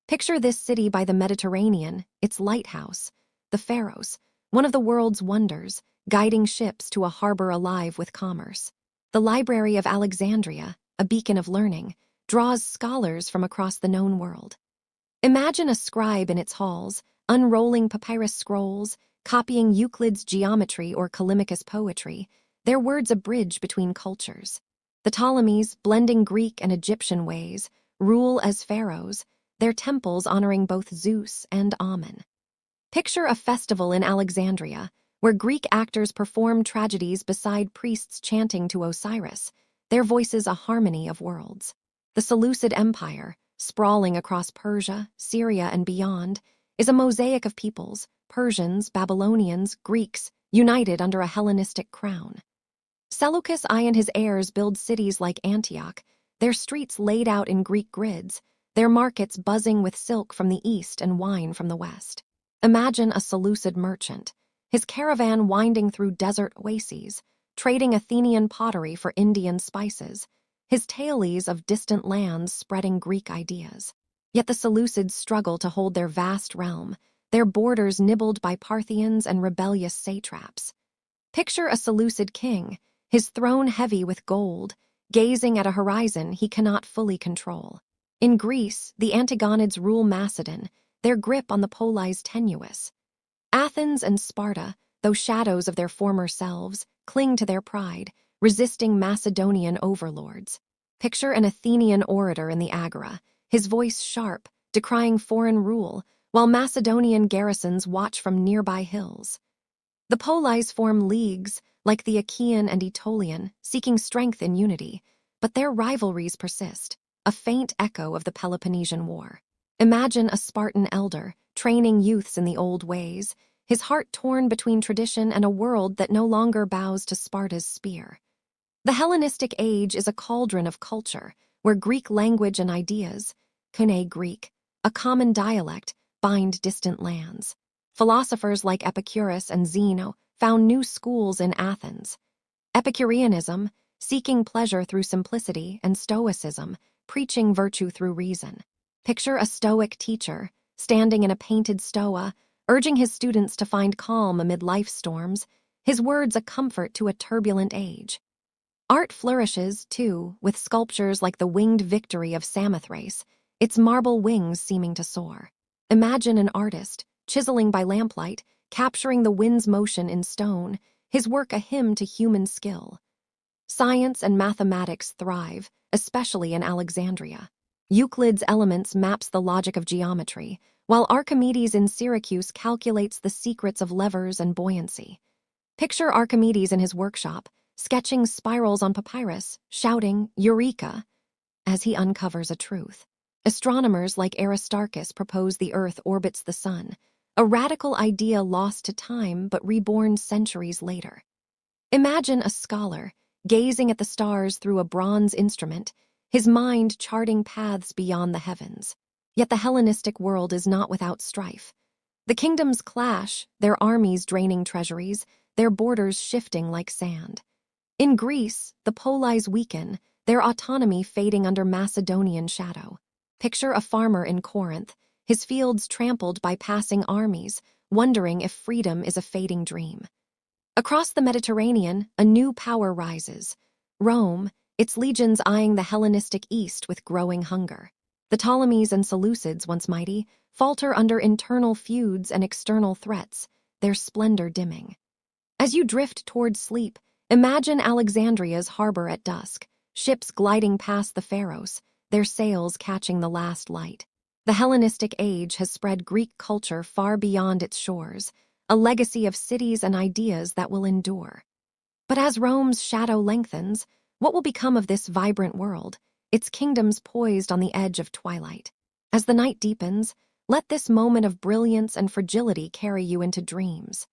Speaker 1: Picture this city by the Mediterranean, its lighthouse, the Pharos, one of the world's wonders, guiding ships to a harbor alive with commerce. The Library of Alexandria, a beacon of learning, draws scholars from across the known world. Imagine a scribe in its halls, unrolling papyrus scrolls, copying Euclid's geometry or Callimachus' poetry, their words a bridge between cultures. The Ptolemies, blending Greek and Egyptian ways, rule as pharaohs, their temples honoring both Zeus and Amun. Picture a festival in Alexandria, where Greek actors perform tragedies beside priests chanting to Osiris, their voices a harmony of worlds. The Seleucid Empire, sprawling across Persia, Syria, and beyond, is a mosaic of peoples, Persians, Babylonians, Greeks, united under a Hellenistic crown. Seleucus I and his heirs build cities like Antioch, their streets laid out in Greek grids, their markets buzzing with silk from the east and wine from the west. Imagine a Seleucid merchant, his caravan winding through desert oases, trading Athenian pottery for Indian spices, his tales of distant lands spreading Greek ideas. Yet the Seleucids struggle to hold their vast realm, their borders nibbled by Parthians and rebellious satraps. Picture a Seleucid king, his throne heavy with gold, gazing at a horizon he cannot fully control. In Greece, the Antigonids rule Macedon, their grip on the polis tenuous. Athens and Sparta, though shadows of their former selves, cling to their pride, resisting Macedonian overlords. Picture an Athenian orator in the Agora, his voice sharp, decrying foreign rule, while Macedonian garrisons watch from nearby hills. The polis form leagues, like the Aegean and Aetolian, seeking strength in unity, but their rivalries persist, a faint echo of the Peloponnesian War. Imagine a Spartan elder, training youths in the old ways, his heart torn between tradition and a world that no longer bows to Sparta's spear. The Hellenistic age is a cauldron of culture, where Greek language and ideas, Koine Greek, a common dialect, bind distant lands. Philosophers like Epicurus and Zeno found new schools in Athens. Epicureanism, seeking pleasure through simplicity, and Stoicism, preaching virtue through reason. Picture a Stoic teacher, standing in a painted stoa, urging his students to find calm amid life's storms, his words a comfort to a turbulent age. Art flourishes, too, with sculptures like the winged victory of Samothrace, its marble wings seeming to soar. Imagine an artist, chiseling by lamplight, capturing the wind's motion in stone, his work a hymn to human skill. Science and mathematics thrive, especially in Alexandria. Euclid's Elements maps the logic of geometry, while Archimedes in Syracuse calculates the secrets of levers and buoyancy. Picture Archimedes in his workshop, sketching spirals on papyrus, shouting, "Eureka!" as he uncovers a truth. Astronomers like Aristarchus propose the Earth orbits the Sun, a radical idea lost to time but reborn centuries later. Imagine a scholar, gazing at the stars through a bronze instrument, his mind charting paths beyond the heavens. Yet the Hellenistic world is not without strife. The kingdoms clash, their armies draining treasuries, their borders shifting like sand. In Greece, the polis weaken, their autonomy fading under Macedonian shadow. Picture a farmer in Corinth, his fields trampled by passing armies, wondering if freedom is a fading dream. Across the Mediterranean, a new power rises. Rome, its legions eyeing the Hellenistic East with growing hunger. The Ptolemies and Seleucids, once mighty, falter under internal feuds and external threats, their splendor dimming. As you drift toward sleep, imagine Alexandria's harbor at dusk, ships gliding past the Pharos, their sails catching the last light. The Hellenistic age has spread Greek culture far beyond its shores, a legacy of cities and ideas that will endure. But as Rome's shadow lengthens, what will become of this vibrant world, its kingdoms poised on the edge of twilight? As the night deepens, let this moment of brilliance and fragility carry you into dreams.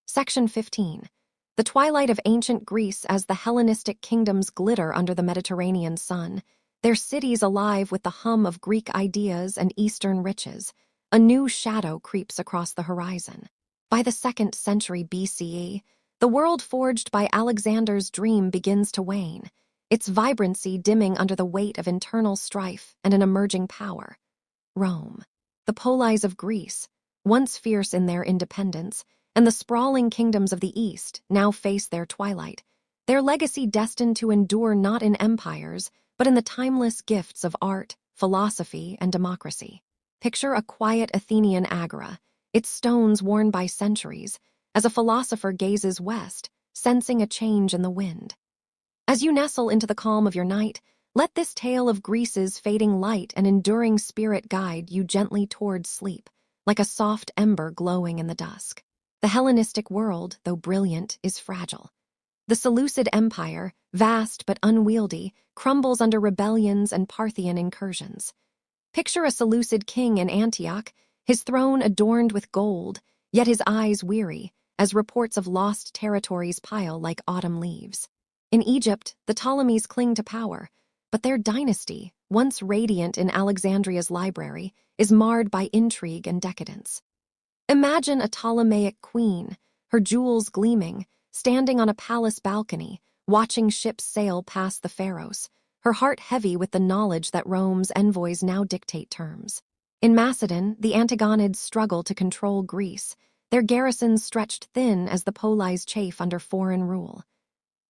Speaker 1: Section 15. The twilight of ancient Greece as the Hellenistic kingdoms glitter under the Mediterranean sun, their cities alive with the hum of Greek ideas and Eastern riches. A new shadow creeps across the horizon. By the 2nd century BCE, the world forged by Alexander's dream begins to wane, its vibrancy dimming under the weight of internal strife and an emerging power. Rome, the polis of Greece, once fierce in their independence, and the sprawling kingdoms of the East now face their twilight, their legacy destined to endure not in empires, but in the timeless gifts of art, philosophy, and democracy. Picture a quiet Athenian agora, its stones worn by centuries, as a philosopher gazes west, sensing a change in the wind. As you nestle into the calm of your night, let this tale of Greece's fading light and enduring spirit guide you gently towards sleep, like a soft ember glowing in the dusk. The Hellenistic world, though brilliant, is fragile. The Seleucid Empire, vast but unwieldy, crumbles under rebellions and Parthian incursions. Picture a Seleucid king in Antioch, his throne adorned with gold, yet his eyes weary, as reports of lost territories pile like autumn leaves. In Egypt, the Ptolemies cling to power, but their dynasty, once radiant in Alexandria's library, is marred by intrigue and decadence. Imagine a Ptolemaic queen, her jewels gleaming, standing on a palace balcony, watching ships sail past the Pharos, her heart heavy with the knowledge that Rome's envoys now dictate terms. In Macedon, the Antigonids struggle to control Greece, their garrisons stretched thin as the polis chafe under foreign rule.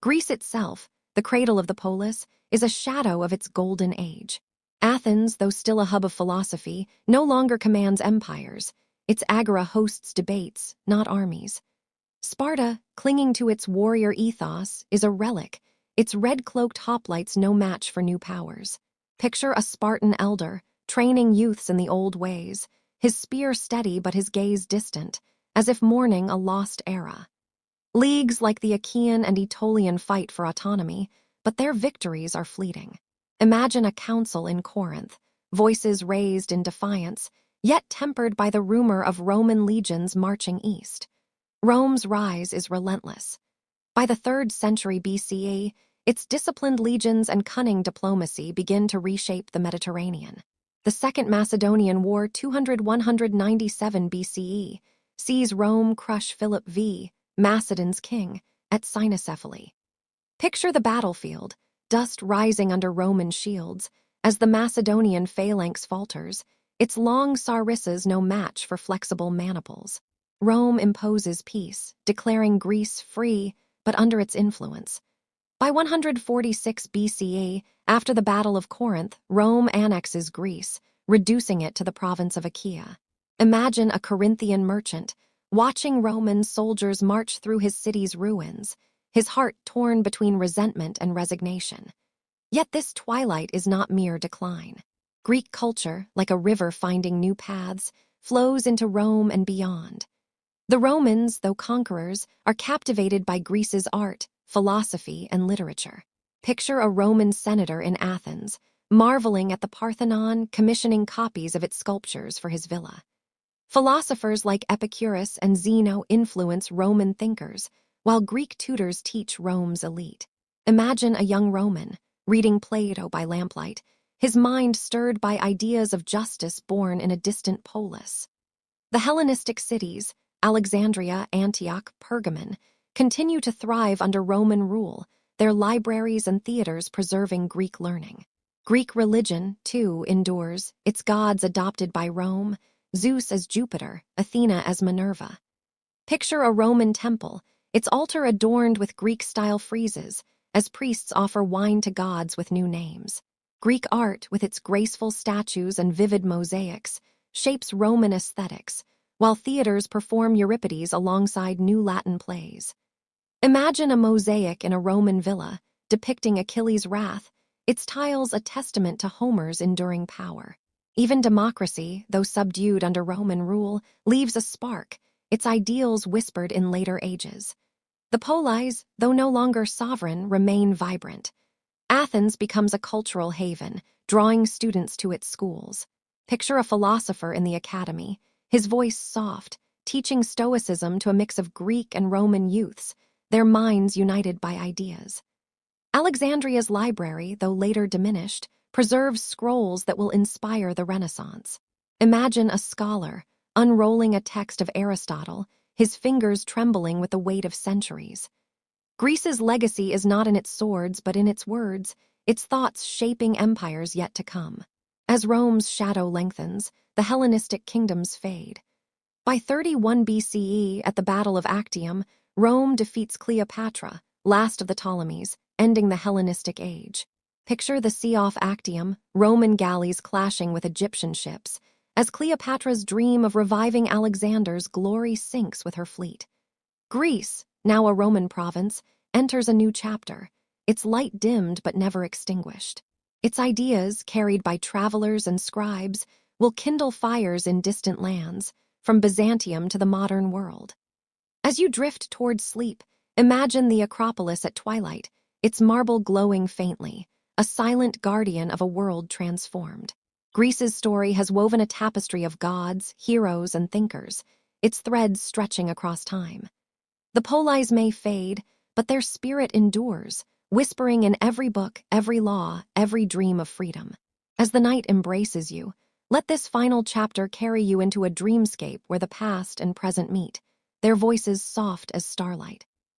Speaker 1: Greece itself, the cradle of the polis, is a shadow of its golden age. Athens, though still a hub of philosophy, no longer commands empires. Its agora hosts debates, not armies. Sparta, clinging to its warrior ethos, is a relic, its red-cloaked hoplites no match for new powers. Picture a Spartan elder, training youths in the old ways, his spear steady but his gaze distant, as if mourning a lost era. Leagues like the Aegean and Aetolian fight for autonomy, but their victories are fleeting. Imagine a council in Corinth, voices raised in defiance, yet tempered by the rumor of Roman legions marching east. Rome's rise is relentless. By the 3rd century BCE, its disciplined legions and cunning diplomacy begin to reshape the Mediterranean. The Second Macedonian War 200–197 BCE sees Rome crush Philip V, Macedon's king, at Cynocephaly. Picture the battlefield, dust rising under Roman shields, as the Macedonian phalanx falters, its long sarissas no match for flexible maniples. Rome imposes peace, declaring Greece free, but under its influence. By 146 BCE, after the Battle of Corinth, Rome annexes Greece, reducing it to the province of Achaea. Imagine a Corinthian merchant, watching Roman soldiers march through his city's ruins, his heart torn between resentment and resignation. Yet this twilight is not mere decline. Greek culture, like a river finding new paths, flows into Rome and beyond. The Romans, though conquerors, are captivated by Greece's art, philosophy, and literature. Picture a Roman senator in Athens, marveling at the Parthenon, commissioning copies of its sculptures for his villa. Philosophers like Epicurus and Zeno influence Roman thinkers, while Greek tutors teach Rome's elite. Imagine a young Roman, reading Plato by lamplight, his mind stirred by ideas of justice born in a distant polis. The Hellenistic cities, Alexandria, Antioch, Pergamon, continue to thrive under Roman rule, their libraries and theaters preserving Greek learning. Greek religion, too, endures, its gods adopted by Rome, Zeus as Jupiter, Athena as Minerva. Picture a Roman temple, its altar adorned with Greek-style friezes, as priests offer wine to gods with new names. Greek art, with its graceful statues and vivid mosaics, shapes Roman aesthetics, while theaters perform Euripides alongside new Latin plays. Imagine a mosaic in a Roman villa, depicting Achilles' wrath, its tiles a testament to Homer's enduring power. Even democracy, though subdued under Roman rule, leaves a spark, its ideals whispered in later ages. The polis, though no longer sovereign, remain vibrant. Athens becomes a cultural haven, drawing students to its schools. Picture a philosopher in the academy, his voice soft, teaching stoicism to a mix of Greek and Roman youths, their minds united by ideas. Alexandria's library, though later diminished, preserves scrolls that will inspire the Renaissance. Imagine a scholar, unrolling a text of Aristotle, his fingers trembling with the weight of centuries. Greece's legacy is not in its swords but in its words, its thoughts shaping empires yet to come. As Rome's shadow lengthens, the Hellenistic kingdoms fade. By 31 BCE, at the Battle of Actium, Rome defeats Cleopatra, last of the Ptolemies, ending the Hellenistic age. Picture the sea off Actium, Roman galleys clashing with Egyptian ships, as Cleopatra's dream of reviving Alexander's glory sinks with her fleet. Greece, now a Roman province, enters a new chapter, its light dimmed but never extinguished. Its ideas, carried by travelers and scribes, will kindle fires in distant lands, from Byzantium to the modern world. As you drift toward sleep, imagine the Acropolis at twilight, its marble glowing faintly, a silent guardian of a world transformed. Greece's story has woven a tapestry of gods, heroes, and thinkers, its threads stretching across time. The polis may fade, but their spirit endures, whispering in every book, every law, every dream of freedom. As the night embraces you, let this final chapter carry you into a dreamscape where the past and present meet, their voices soft as starlight.